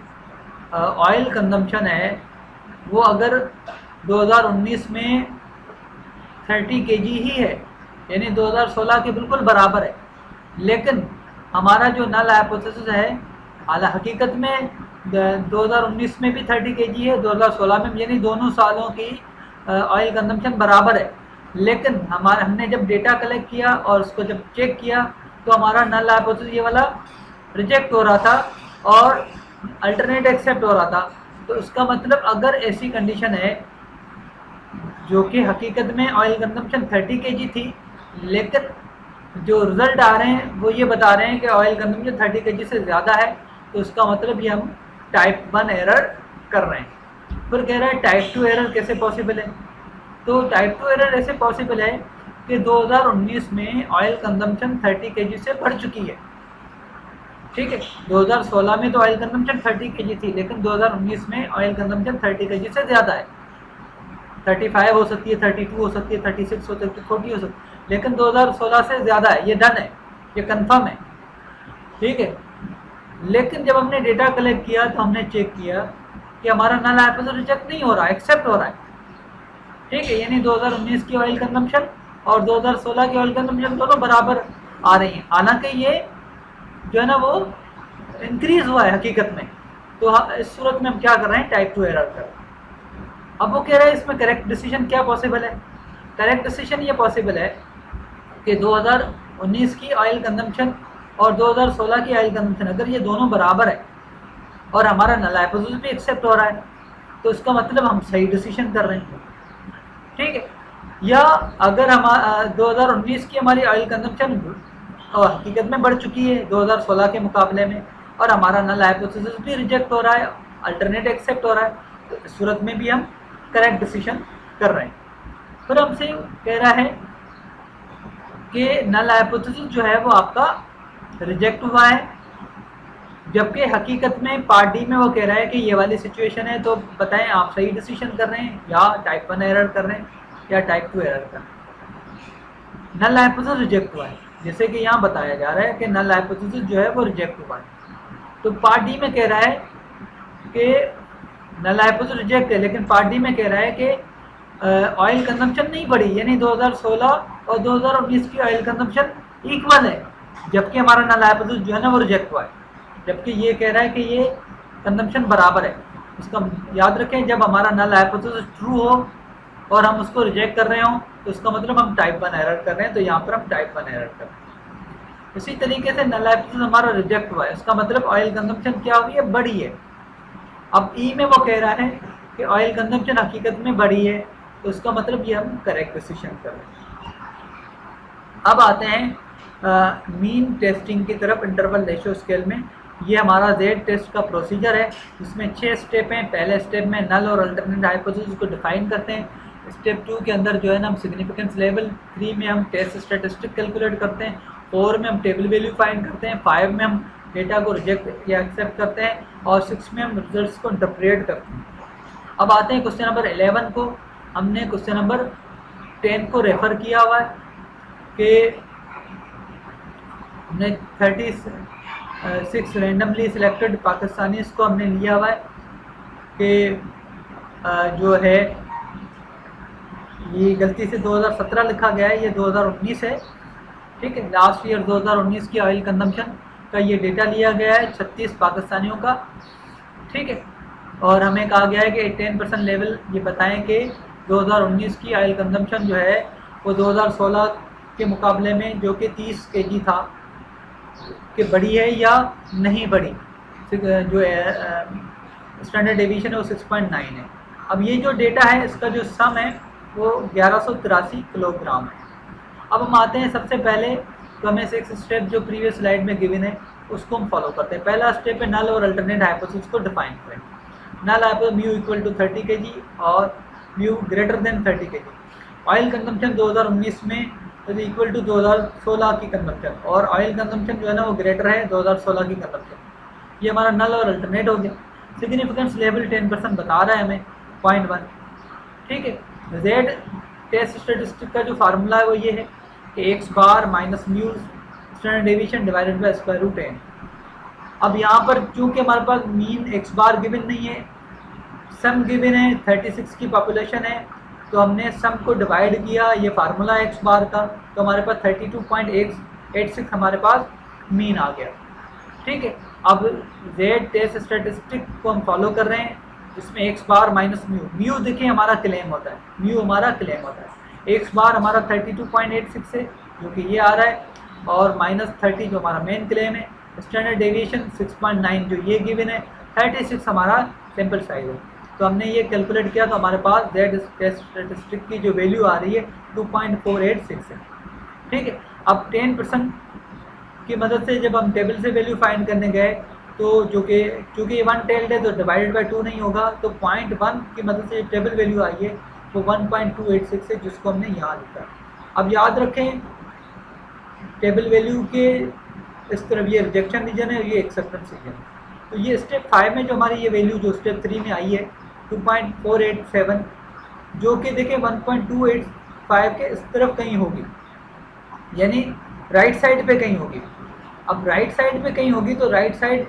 ऑयल कंजम्पशन है वो अगर 2019 में 30 kg ही है, यानी 2016 के बिल्कुल बराबर है, लेकिन हमारा जो नल हाइपोथेसिस है हालांकि हकीकत में 2019 में भी 30 kg है, 2016 में, यानी दोनों सालों की ऑयल कंजम्पशन बराबर है। लेकिन हमने जब डेटा कलेक्ट किया और उसको जब चेक किया तो हमारा नल हाइपोथेसिस ये वाला रिजेक्ट हो रहा था और अल्टरनेट एक्सेप्ट हो रहा था। तो उसका मतलब अगर ऐसी कंडीशन है जो कि हकीकत में ऑयल कंजम्पशन 30 kg थी, लेकिन जो रिजल्ट आ रहे हैं वो ये बता रहे हैं कि ऑयल कंजम्पशन 30 kg से ज़्यादा है, तो उसका मतलब ये हम टाइप 1 एरर कर रहे हैं। फिर कह रहा है टाइप 2 एरर कैसे पॉसिबल है। तो टाइप 2 एरर ऐसे पॉसिबल है कि 2019 में ऑयल कंजम्पशन 30 kg से बढ़ चुकी है। ठीक है, 2016 में तो ऑयल कंजम्पशन 30 kg थी, लेकिन 2019 में ऑयल कंजम्पशन 30 kg से ज़्यादा है। 35 हो सकती है, 32 हो सकती है, 36 हो सकती है, 40 हो सकती है, लेकिन 2016 से ज़्यादा है। ये डन है, ये कंफर्म है। ठीक है, लेकिन जब हमने डेटा कलेक्ट किया तो हमने चेक किया कि हमारा नल हाइपोथेसिस रिजेक्ट नहीं हो रहा, एक्सेप्ट हो रहा है। ठीक है, यानी 2019 की ऑयल कंजम्पशन और 2016 की ऑयल कंजम्पशन दोनों बराबर आ रही हैं। हालांकि ये जो है ना वो इंक्रीज हुआ है हकीकत में। तो इस सूरत में हम क्या कर रहे हैं, टाइप 2 एरर कर रहे हैं। अब वो कह रहा है इसमें करेक्ट डिसीजन क्या पॉसिबल है। करेक्ट डिसीजन ये पॉसिबल है कि 2019 की ऑयल कंजम्पशन और 2016 की ऑयल कंजम्पशन अगर ये दोनों बराबर है और हमारा नल हाइपोथेसिस भी एक्सेप्ट हो रहा है, तो इसका मतलब हम सही डिसीजन कर रहे हैं। ठीक है, या अगर हम 2019 की हमारी ऑयल कंजम्पशन हकीकत में बढ़ चुकी है 2016 के मुकाबले में और हमारा नल हाइपोथेसिस भी रिजेक्ट हो रहा है, अल्टरनेट एक्सेप्ट हो रहा है, तो इस सूरत में भी हम करेक्ट डिसीजन कर रहे हैं। फिर हमसे कह रहा है कि नल हाइपोथेसिस जो है वो आपका रिजेक्ट हुआ है, जबकि हकीकत में पार्ट डी में वो कह रहा है कि ये वाली सिचुएशन है। तो बताएं आप सही डिसीजन कर रहे हैं या टाइप 1 एरर कर रहे हैं या टाइप 2 एरर कर रहे हैं। नल हाइपोथेसिस रिजेक्ट हुआ है, जैसे कि यहाँ बताया जा रहा है कि नल हाइपोथेसिस जो है वो रिजेक्ट हुआ है। तो पार्ट डी में कह रहा है कि नल हाइपोथेसिस रिजेक्ट है, लेकिन पार्ट डी में कह रहा है कि ऑयल कंजम्पशन नहीं बढ़ी, यानी 2016 और 2019 की ऑयल कंजम्पशन इक्वल है, जबकि हमारा नल हाइपोथेसिस जो है ना वो रिजेक्ट हुआ है। जबकि ये कह रहा है कि ये कंजम्पशन बराबर है। इसका याद रखें, जब हमारा नल हाइपोथेसिस ट्रू हो और हम उसको रिजेक्ट कर रहे हो तो इसका मतलब हम टाइप 1 एरर कर रहे हैं। तो यहाँ पर हम टाइप 1 एरर कर रहे हैं। इसी तरीके से नल हाइपोथेसिस हमारा रिजेक्ट हुआ है, इसका मतलब ऑयल कंजम्पशन क्या हुई है, बढ़ी है। अब ई में वो कह रहा है कि ऑयल कंजम्पशन हकीकत में बढ़ी है, तो इसका मतलब ये हम करेक्ट डिसीजन कर रहे हैं। अब आते हैं मीन टेस्टिंग की तरफ इंटरवल रेशियो स्केल में। ये हमारा जेड टेस्ट का प्रोसीजर है, इसमें 6 स्टेप हैं। पहले स्टेप में नल और अल्टरनेट हाइपोथेसिस को डिफाइन करते हैं। स्टेप 2 के अंदर जो है ना हम सिग्निफिकेंस लेवल, 3 में हम टेस्ट स्टैटिस्टिक कैलकुलेट करते हैं, 4 में हम टेबल वैल्यू फाइंड करते हैं, 5 में हम डेटा को रिजेक्ट या एक्सेप्ट करते हैं और 6 में हम रिजल्ट्स को इंटरप्रेट करते हैं। अब आते हैं क्वेश्चन नंबर 11 को। हमने क्वेश्चन नंबर 10 को रेफर किया हुआ है कि हमने 36 रैंडमली सिलेक्टेड पाकिस्तानीज को हमने लिया हुआ है कि जो है ये गलती से 2017 लिखा गया है, ये 2019 है। ठीक है, लास्ट ईयर 2019 की ऑयल कंजम्पशन का ये डेटा लिया गया है 36 पाकिस्तानियों का। ठीक है, और हमें कहा गया है कि 10% लेवल ये बताएं कि 2019 की ऑयल कंजम्पशन जो है वो 2016 के मुकाबले में जो कि 30 kg था कि बढ़ी है या नहीं बढ़ी। जो स्टैंडर्ड डेविएशन है वो 6.9 है। अब ये जो डेटा है इसका जो सम है वो 1183 किलोग्राम है। अब हम आते हैं सबसे पहले तो हमें 6 स्टेप जो प्रीवियस स्लाइड में गिवन है उसको हम फॉलो करते हैं। पहला स्टेप है नल और अल्टरनेट हाइपोथेसिस को डिफाइन करें। Null hypothesis mu equal to 30 kg और mu greater than 30 kg। Oil consumption 2019 में इक्वल टू 2016 की कंजम्पशन, और ऑयल कंजम्पशन जो है ना वो ग्रेटर है 2016 की कंजम्पशन। ये हमारा नल और अल्टरनेट हो गया। सिग्निफिकेंस लेवल 10% बता रहा है हमें 0.1। ठीक है, जेड टेस्ट स्टैटिस्टिक का जो फार्मूला है वो ये है कि x bar minus mu standard deviation divided by square root n। अब यहाँ पर चूंकि हमारे पास मीन एक्स बार गिवन नहीं है, सम गिवन है, 36 की पॉपुलेशन है, तो हमने सम को डिवाइड किया, ये फार्मूला एक्स बार का, तो हमारे पास 32.86 हमारे पास मीन आ गया। ठीक है, अब जेड टेस्ट स्टैटिस्टिक को हम फॉलो कर रहे हैं, जिसमें x bar minus mu, mu देखिए हमारा क्लेम होता है, म्यू हमारा क्लेम होता है, एक्स बार हमारा 32.86 है जो कि ये आ रहा है, और माइनस 30 जो हमारा मेन क्लेम है, स्टैंडर्ड डेविएशन 6.9 जो ये गिवन है, 36 हमारा सैंपल साइज है। तो हमने ये कैलकुलेट किया तो हमारे पास जेड टेस्ट स्टैटिस्टिक की जो वैल्यू आ रही है 2.486 है। ठीक है, अब 10% की मदद से जब हम टेबल से वैल्यू फाइंड करने गए तो जो कि चूँकि ये 1 टेल्ड है तो डिवाइडेड बाय 2 नहीं होगा, तो 0.1 की मदद से टेबल वैल्यू आई है वो 1.286 है, जिसको हमने यहाँ लिखा। अब याद रखें टेबल वैल्यू के इस तरफ ये रिजेक्शन रीजन है, ये एक्सेप्टेंस रीजन है। तो ये स्टेप 5 में जो हमारी ये वैल्यू जो स्टेप 3 में आई है 2.487, जो कि देखिए 1.285 के इस तरफ कहीं होगी, यानी राइट साइड पे कहीं होगी। अब राइट साइड पे कहीं होगी तो राइट साइड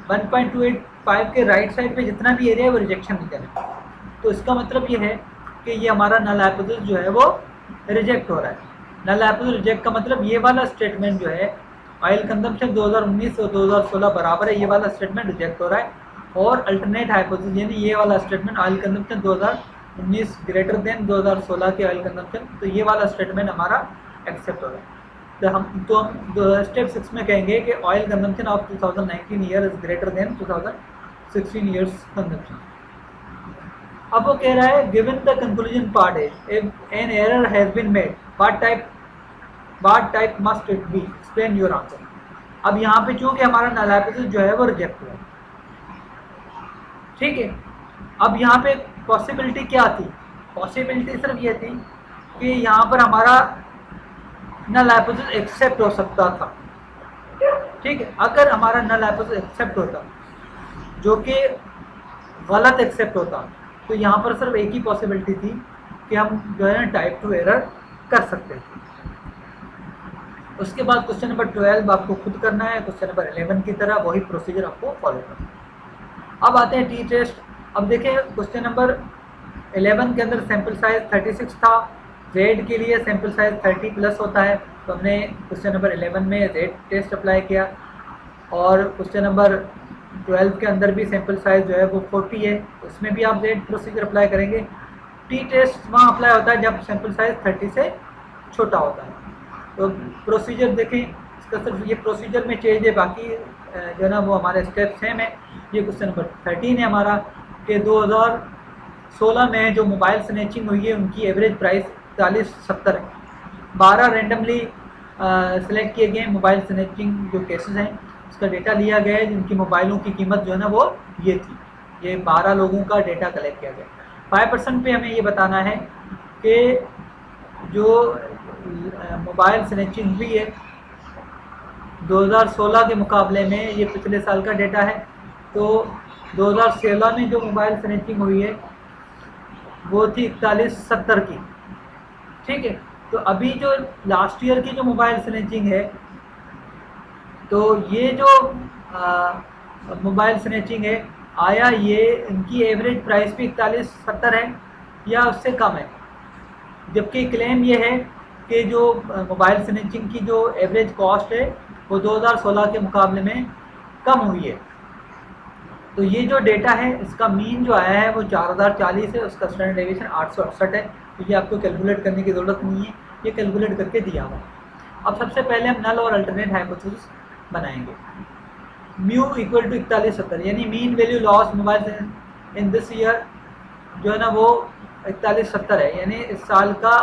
1.285 के राइट साइड पे जितना भी एरिया है वो रिजेक्शन रीजन है। तो इसका मतलब ये है कि ये हमारा नल हाइपोथेसिस जो है वो रिजेक्ट हो रहा है। नल हाइपोथेसिस रिजेक्ट का मतलब ये वाला स्टेटमेंट जो है ऑयल कंजम्पशन 2019 और 2016 बराबर है, ये वाला स्टेटमेंट रिजेक्ट हो रहा है। और अल्टरनेट हाइपोथेसिस यानी ये वाला statement oil consumption 2019 greater than 2016 के ऑयल कंजम्पशन, तो ये वाला स्टेटमेंट हमारा एक्सेप्ट हो रहा है। तो हम स्टेप 6 में कहेंगे कि oil consumption of 2019 year is greater than 2016 years consumption. अब वो कह रहा है गिवन द कंक्लूजन पार्ट है if an error has been made what type must it be, explain your answer. अब यहाँ पे चूंकि हमारा नल हाइपोथेसिस जो है वो रिजेक्ट हुआ, ठीक है। अब यहाँ पे पॉसिबिलिटी क्या थी, पॉसिबिलिटी सिर्फ ये थी कि यहाँ पर हमारा नल हाइपोथेसिस एक्सेप्ट हो सकता था, ठीक है। अगर हमारा नल हाइपोथेसिस एक्सेप्ट होता जो कि गलत एक्सेप्ट होता, तो यहाँ पर सिर्फ एक ही पॉसिबिलिटी थी कि हम जो है टाइप 2 एरर कर सकते थे। उसके बाद क्वेश्चन नंबर 12 आपको खुद करना है, क्वेश्चन नंबर 11 की तरह वही प्रोसीजर आपको फॉलो करना है। अब आते हैं टी टेस्ट। अब देखिए क्वेश्चन नंबर 11 के अंदर सैंपल साइज 36 था, जेड के लिए सैंपल साइज 30 प्लस होता है, तो हमने क्वेश्चन नंबर 11 में जेड टेस्ट अप्लाई किया। और क्वेश्चन नंबर 12 के अंदर भी सैंपल साइज जो है वो 40 है, उसमें भी आप जेड प्रोसीजर अप्लाई करेंगे। टी टेस्ट वहाँ अप्लाई होता है जब सैंपल साइज 30 से छोटा होता है। तो प्रोसीजर देखें, इसका सिर्फ ये प्रोसीजर में चेंज है, बाकी जो है ना वो हमारे स्टेप सेम है। ये क्वेश्चन नंबर 13 है हमारा कि 2016 में जो मोबाइल स्नैचिंग हुई है उनकी एवरेज प्राइस 4170 है। 12 रेंडमली सेलेक्ट किए गए मोबाइल स्नैचिंग जो केसेस हैं, उसका डेटा लिया गया है, जिनकी मोबाइलों की कीमत जो है ना वो ये थी। ये 12 लोगों का डेटा कलेक्ट किया गया। 5% पे हमें ये बताना है कि जो मोबाइल स्नैचिंग हुई है 2016 के मुकाबले में, ये पिछले साल का डेटा है। तो 2016 में जो मोबाइल स्नैचिंग हुई है वो थी 4170 की, ठीक है। तो अभी जो लास्ट ईयर की जो मोबाइल स्नैचिंग है, तो ये जो मोबाइल स्नैचिंग है आया, ये इनकी एवरेज प्राइस भी 4170 है या उससे कम है, जबकि क्लेम ये है कि जो मोबाइल स्नैचिंग की जो एवरेज कॉस्ट है वो 2016 के मुकाबले में कम हुई है। तो ये जो डेटा है इसका मीन जो आया है वो 4040 है, उसका स्टैंडर्ड डेविएशन 868 है। तो ये आपको कैलकुलेट करने की ज़रूरत नहीं है, ये कैलकुलेट करके दिया हुआ। अब सबसे पहले हम नल और अल्टरनेट हाइपोथेसिस बनाएंगे। म्यू इक्वल टू 4170 यानी mean value loss mobile in this year जो है ना वो 4170 है, यानी इस साल का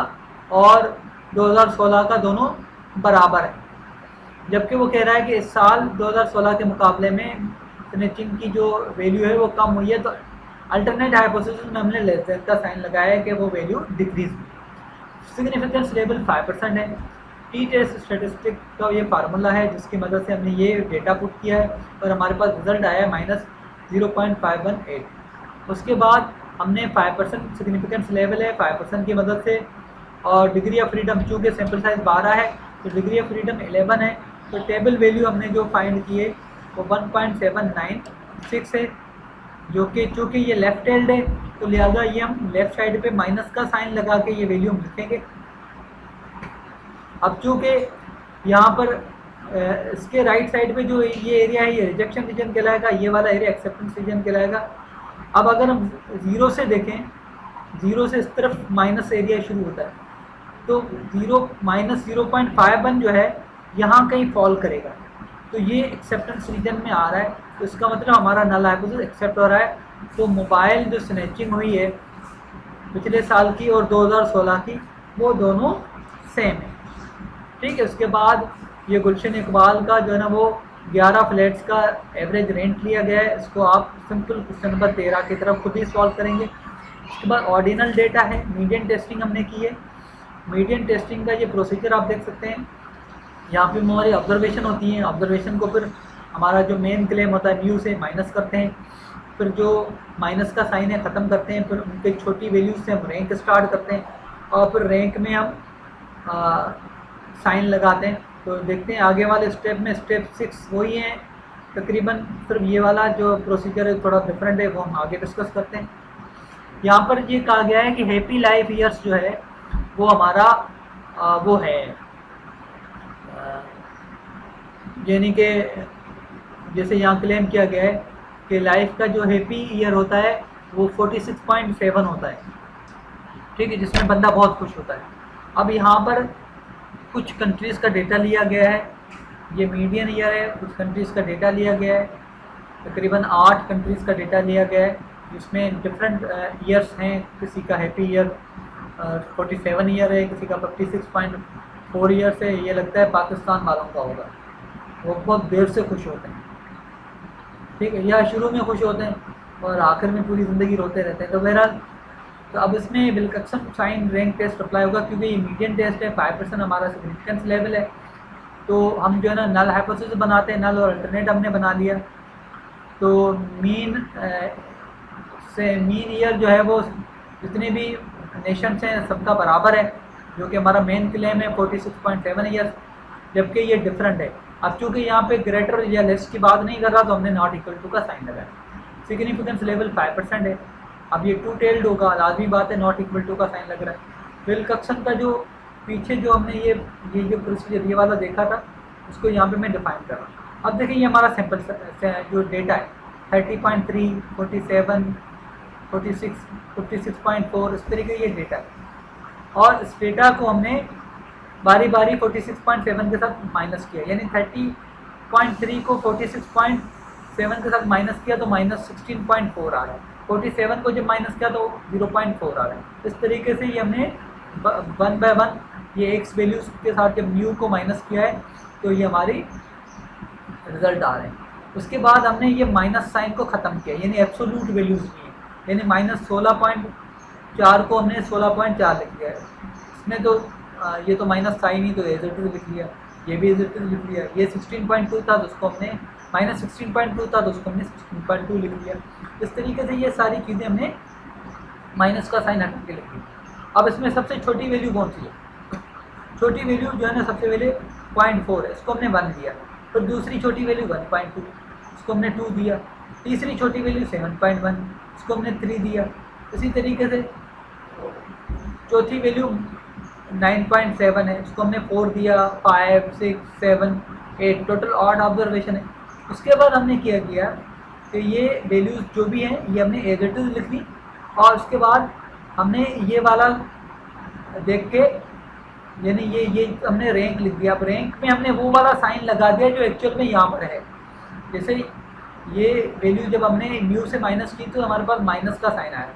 और 2016 का दोनों बराबर है। जबकि वो कह रहा है कि इस साल 2016 के मुकाबले में स्नैचिंग की जो वैल्यू है वो कम हुई है। तो अल्टरनेट हाइपोथेसिस में हमने लेस देन का साइन लगाया है कि वो वैल्यू डिक्रीज हुई। सिग्निफिकेंस लेवल 5% है। टी टेस्ट स्टेटिस्टिक का ये फार्मूला है जिसकी मदद से हमने ये डेटा पुट किया है और हमारे पास रिजल्ट आया है -0.518। उसके बाद हमने 5% सिग्निफिकेंस लेवल है 5% की मदद से, और डिग्री ऑफ फ्रीडम चूँकि सैंपल साइज 12 है तो डिग्री ऑफ फ्रीडम 11 है। तो टेबल वैल्यू हमने जो फाइंड की है वो 1.796 है, जो कि चूँकि ये लेफ्ट हैंड है तो लिहाजा ये हम लेफ्ट साइड पे माइनस का साइन लगा के ये वैल्यू हम लिखेंगे। अब चूँकि यहाँ पर इसके राइट साइड पे जो ये एरिया है ये रिजेक्शन रीजन कहलाएगा, ये वाला एरिया एक्सेप्टेंस रीजन कहलाएगा। अब अगर हम ज़ीरो से देखें, ज़ीरो से इस तरफ माइनस एरिया शुरू होता है, तो ज़ीरो माइनस 0.51 जो है यहाँ कहीं फॉल करेगा, तो ये एक्सेप्टेंस रीजन में आ रहा है, तो इसका मतलब हमारा नल हाइपोथेसिस एक्सेप्ट हो रहा है। तो मोबाइल जो स्नैचिंग हुई है पिछले साल की और 2016 की, वो दोनों सेम है, ठीक है। उसके बाद ये गुलशन इकबाल का जो है ना वो 11 फ्लैट्स का एवरेज रेंट लिया गया है, इसको आप सिंपल क्वेश्चन नंबर 13 की तरफ खुद ही सॉल्व करेंगे। उसके बाद ऑर्डिनल डेटा है, मीडियन टेस्टिंग हमने की है। मीडियन टेस्टिंग का ये प्रोसीजर आप देख सकते हैं, यहाँ पे हमारी ऑब्जर्वेशन होती है, ऑब्जर्वेशन को फिर हमारा जो मेन क्लेम होता है म्यू से माइनस करते हैं, फिर जो माइनस का साइन है ख़त्म करते हैं, फिर उनके छोटी वैल्यूज से हम रैंक स्टार्ट करते हैं और फिर रैंक में हम साइन लगाते हैं। तो देखते हैं आगे वाले स्टेप में, स्टेप 6 वही है तकरीबन, सिर्फ ये वाला जो प्रोसीजर है थोड़ा डिफरेंट है, वो हम आगे डिस्कस करते हैं। यहाँ पर ये कहा गया है कि हैप्पी लाइफ ईयर्स जो है वो हमारा वो है, यानी कि जैसे यहाँ क्लेम किया गया है कि लाइफ का जो हैप्पी ईयर होता है वो 46.7 होता है, ठीक है, जिसमें बंदा बहुत खुश होता है। अब यहाँ पर कुछ कंट्रीज़ का डेटा लिया गया है, ये मीडियन ईयर है, कुछ कंट्रीज़ का डेटा लिया गया है, तकरीबन 8 कंट्रीज़ का डेटा लिया गया है, जिसमें डिफरेंट ईयर्स हैं। किसी का हैप्पी ईयर 47 ईयर है, किसी का 56.4 ईयर्स है। ये लगता है पाकिस्तान वालों का होगा, वो बहुत देर से खुश होते हैं, ठीक है, या शुरू में खुश होते हैं और आखिर में पूरी ज़िंदगी रोते रहते हैं। तो बहरहाल तो अब इसमें Wilcoxon sign rank test apply होगा, क्योंकि ये मीडियन टेस्ट है, 5% हमारा सिग्निफिकेंस लेवल है। तो हम जो है ना नल हाइपोथेसिस बनाते हैं, नल और अल्टरनेट हमने बना लिया। तो मीन ईयर जो है वो जितने भी नेशंस हैं सबका बराबर है, जो कि हमारा मेन क्लेम है 46.7 ईयर्स, जबकि ये डिफरेंट है। अब चूँकि यहाँ पे ग्रेटर या लेस की बात नहीं कर रहा, तो हमने नॉट इक्वल टू का साइन लगाया। सिग्निफिकेंस लेवल 5% है, अब ये टू टेल्ड होगा, लाजमी बात है, नॉट इक्वल टू का साइन लग रहा है। विल्कक्सन का जो पीछे जो हमने ये जो प्रोसीजर ये वाला देखा था, उसको यहाँ पे मैं डिफाइन कर रहा हूँ। अब देखिए ये हमारा सैम्पल जो डेटा है 30.3, 47, 46, 56.4, इस तरीके ये डेटा है, और इस डेटा को हमने बारी बारी 46.7 के साथ माइनस किया, यानी 30.3 को 46.7 के साथ माइनस किया तो माइनस 16.4 आ रहा है। 47 को जब माइनस किया तो 0.4 आ रहा है। इस तरीके से ये हमने 1 बाय 1 ये एक्स वैल्यूज के साथ जब म्यू को माइनस किया है तो ये हमारी रिजल्ट आ रहे हैं। उसके बाद हमने ये माइनस साइन को ख़त्म किया, यानी एब्सोल्यूट वैल्यूज लिए, यानी माइनस 16.4 को हमने 16.4 लिख दिया है। इसमें तो ये तो माइनस साइन ही तो एज इट इज लिख लिया, ये भी एज इट इज लिख लिया। ये 16.2 था तो उसको हमने माइनस 16.2 था तो उसको हमने 16.2 लिख लिया। इस तरीके से ये सारी चीज़ें हमने माइनस का साइन हटा के लिख ली। अब इसमें सबसे छोटी वैल्यू कौन सी है? छोटी वैल्यू जो है ना सबसे पहले 0.4 है, इसको हमने 1 दिया। फिर दूसरी छोटी वैल्यू 1.2, इसको हमने 2 दिया। तीसरी छोटी वैल्यू 7.1, इसको हमने 3 दिया। इसी तरीके से चौथी वैल्यू 9.7 है, इसको हमने 4 दिया। 5, 6, 7, 8 टोटल ऑड ऑब्जर्वेशन है। उसके बाद हमने क्या किया कि ये वैल्यूज़ जो भी हैं ये हमने एज इट इज लिख ली, और उसके बाद हमने ये वाला देख के यानी ये हमने रैंक लिख दिया। अब रैंक में हमने वो वाला साइन लगा दिया जो एक्चुअल में यहाँ पर है। जैसे ये वैल्यू जब हमने म्यू से माइनस की तो हमारे पास माइनस का साइन आया।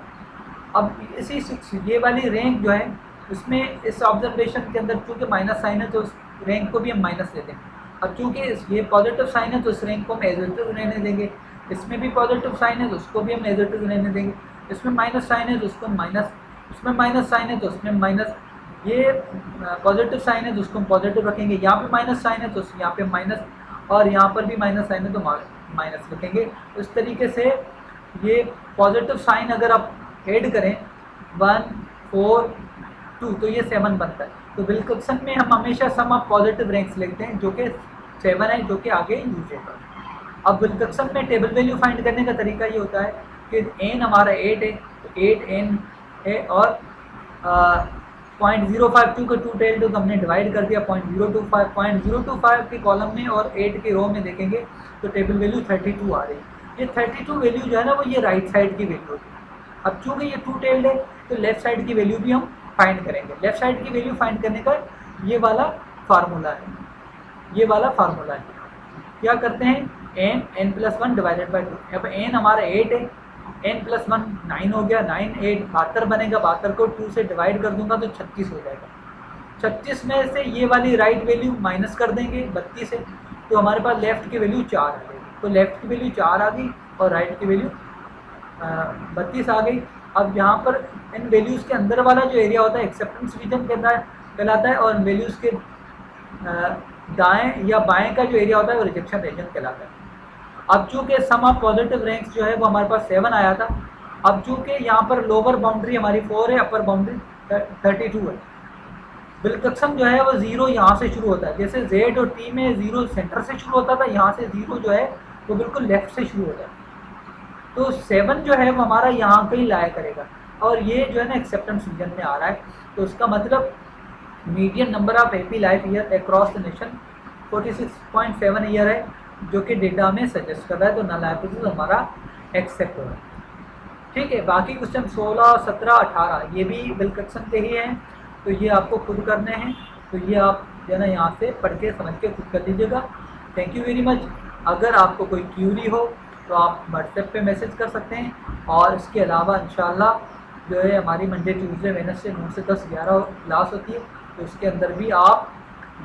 अब इसी ये वाली रैंक जो है उसमें इस ऑब्जर्वेशन के अंदर चूँकि माइनस साइन है तो उस रैंक को भी हम माइनस लेते हैं। अब चूँकि ये पॉजिटिव साइन है तो इस रैंक को हम एज इट इज रहने देंगे। इसमें भी पॉजिटिव साइन है तो उसको भी हम एज इट इज रहने देंगे। इसमें माइनस साइन है तो उसको माइनस, उसमें माइनस साइन है तो उसमें माइनस, ये पॉजिटिव साइन है तो उसको हम पॉजिटिव रखेंगे। यहाँ पे माइनस साइन है तो यहाँ पे माइनस, और यहाँ पर भी माइनस साइन है तो माइनस रखेंगे। इस तरीके से ये पॉजिटिव साइन अगर आप ऐड करें 1, 4, 2 तो ये 7 बनता है। तो विल्कक्सन में हम हमेशा सम ऑफ पॉजिटिव रैंक्स लिखते हैं जो कि 7 है, जो कि आगे यूज होगा। अब विल्कक्सन में टेबल वैल्यू फाइंड करने का तरीका ये होता है कि n हमारा 8 है तो 8n है, और 0.05 चूँकि 2 टेल तो हमने डिवाइड कर दिया 0.025 के कॉलम में और 8 के रो में देखेंगे तो टेबल वैल्यू 32 आ रही है। ये 32 वैल्यू जो है ना वो ये राइट साइड की वैल्यू होती है। अब चूँकि ये 2 टेल्ड है तो लेफ्ट साइड की वैल्यू भी हम फाइंड करेंगे। लेफ्ट साइड की वैल्यू फाइंड करने का ये वाला फार्मूला है, ये वाला फार्मूला है। क्या करते हैं n+1 डिवाइडेड बाई 2। अब n हमारा 8 है, n+1 9 हो गया, 9 8 72 बनेगा, 72 को 2 से डिवाइड कर दूंगा तो 36 हो जाएगा। 36 में से ये वाली राइट वैल्यू माइनस कर देंगे 32 से, तो हमारे पास लेफ्ट की वैल्यू 4 आ गई। तो लेफ्ट की वैल्यू 4 आ गई और राइट की वैल्यू 32 आ गई। अब यहाँ पर इन वैल्यूज़ के अंदर वाला जो एरिया होता है एक्सेप्टेंस रीजन कहलाता है और वैल्यूज़ के दाएं या बाएं का जो एरिया होता है वो रिजेक्शन रीजन कहलाता है। अब चूँकि सम ऑफ पॉजिटिव रैंक्स जो है वो हमारे पास 7 आया था। अब चूँकि यहाँ पर लोअर बाउंड्री हमारी 4 है, अपर बाउंड्री 32 है। विल्किंसन जो है वो 0 यहाँ से शुरू होता है, जैसे Z और T में 0 सेंटर से शुरू होता था, यहाँ से 0 जो है वो बिल्कुल लेफ्ट से शुरू होता है। तो 7 जो है वो हमारा यहाँ कहीं लाया करेगा और ये जो है ना एक्सेप्टेंस रीजन में आ रहा है। तो इसका मतलब median number of happy life year across the nation 46.7 year है, जो कि डेटा में सजेस्ट कर रहा है। तो नल हाइपोथेसिस हमारा एक्सेप्ट हो रहा है। ठीक है, बाकी क्वेश्चन 16, 17, 18 ये भी विल्किंसन के ही हैं, तो ये आपको खुद करने हैं। तो ये आप जो है ना यहाँ से पढ़ के समझ के खुद कर लीजिएगा। Thank you very much. अगर आपको कोई क्यूरी हो तो आप व्हाट्सएप पे मैसेज कर सकते हैं और इसके अलावा इंशाल्लाह जो है हमारी मंडे ट्यूसडे वेडनेसडे 9 से 10 11 क्लास होती है, तो उसके अंदर भी आप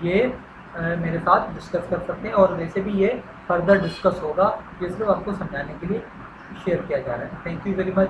ये मेरे साथ डिस्कस कर सकते हैं और वैसे भी ये फर्दर डिस्कस होगा, ये सिर्फ आपको समझाने के लिए शेयर किया जा रहा है। Thank you very much.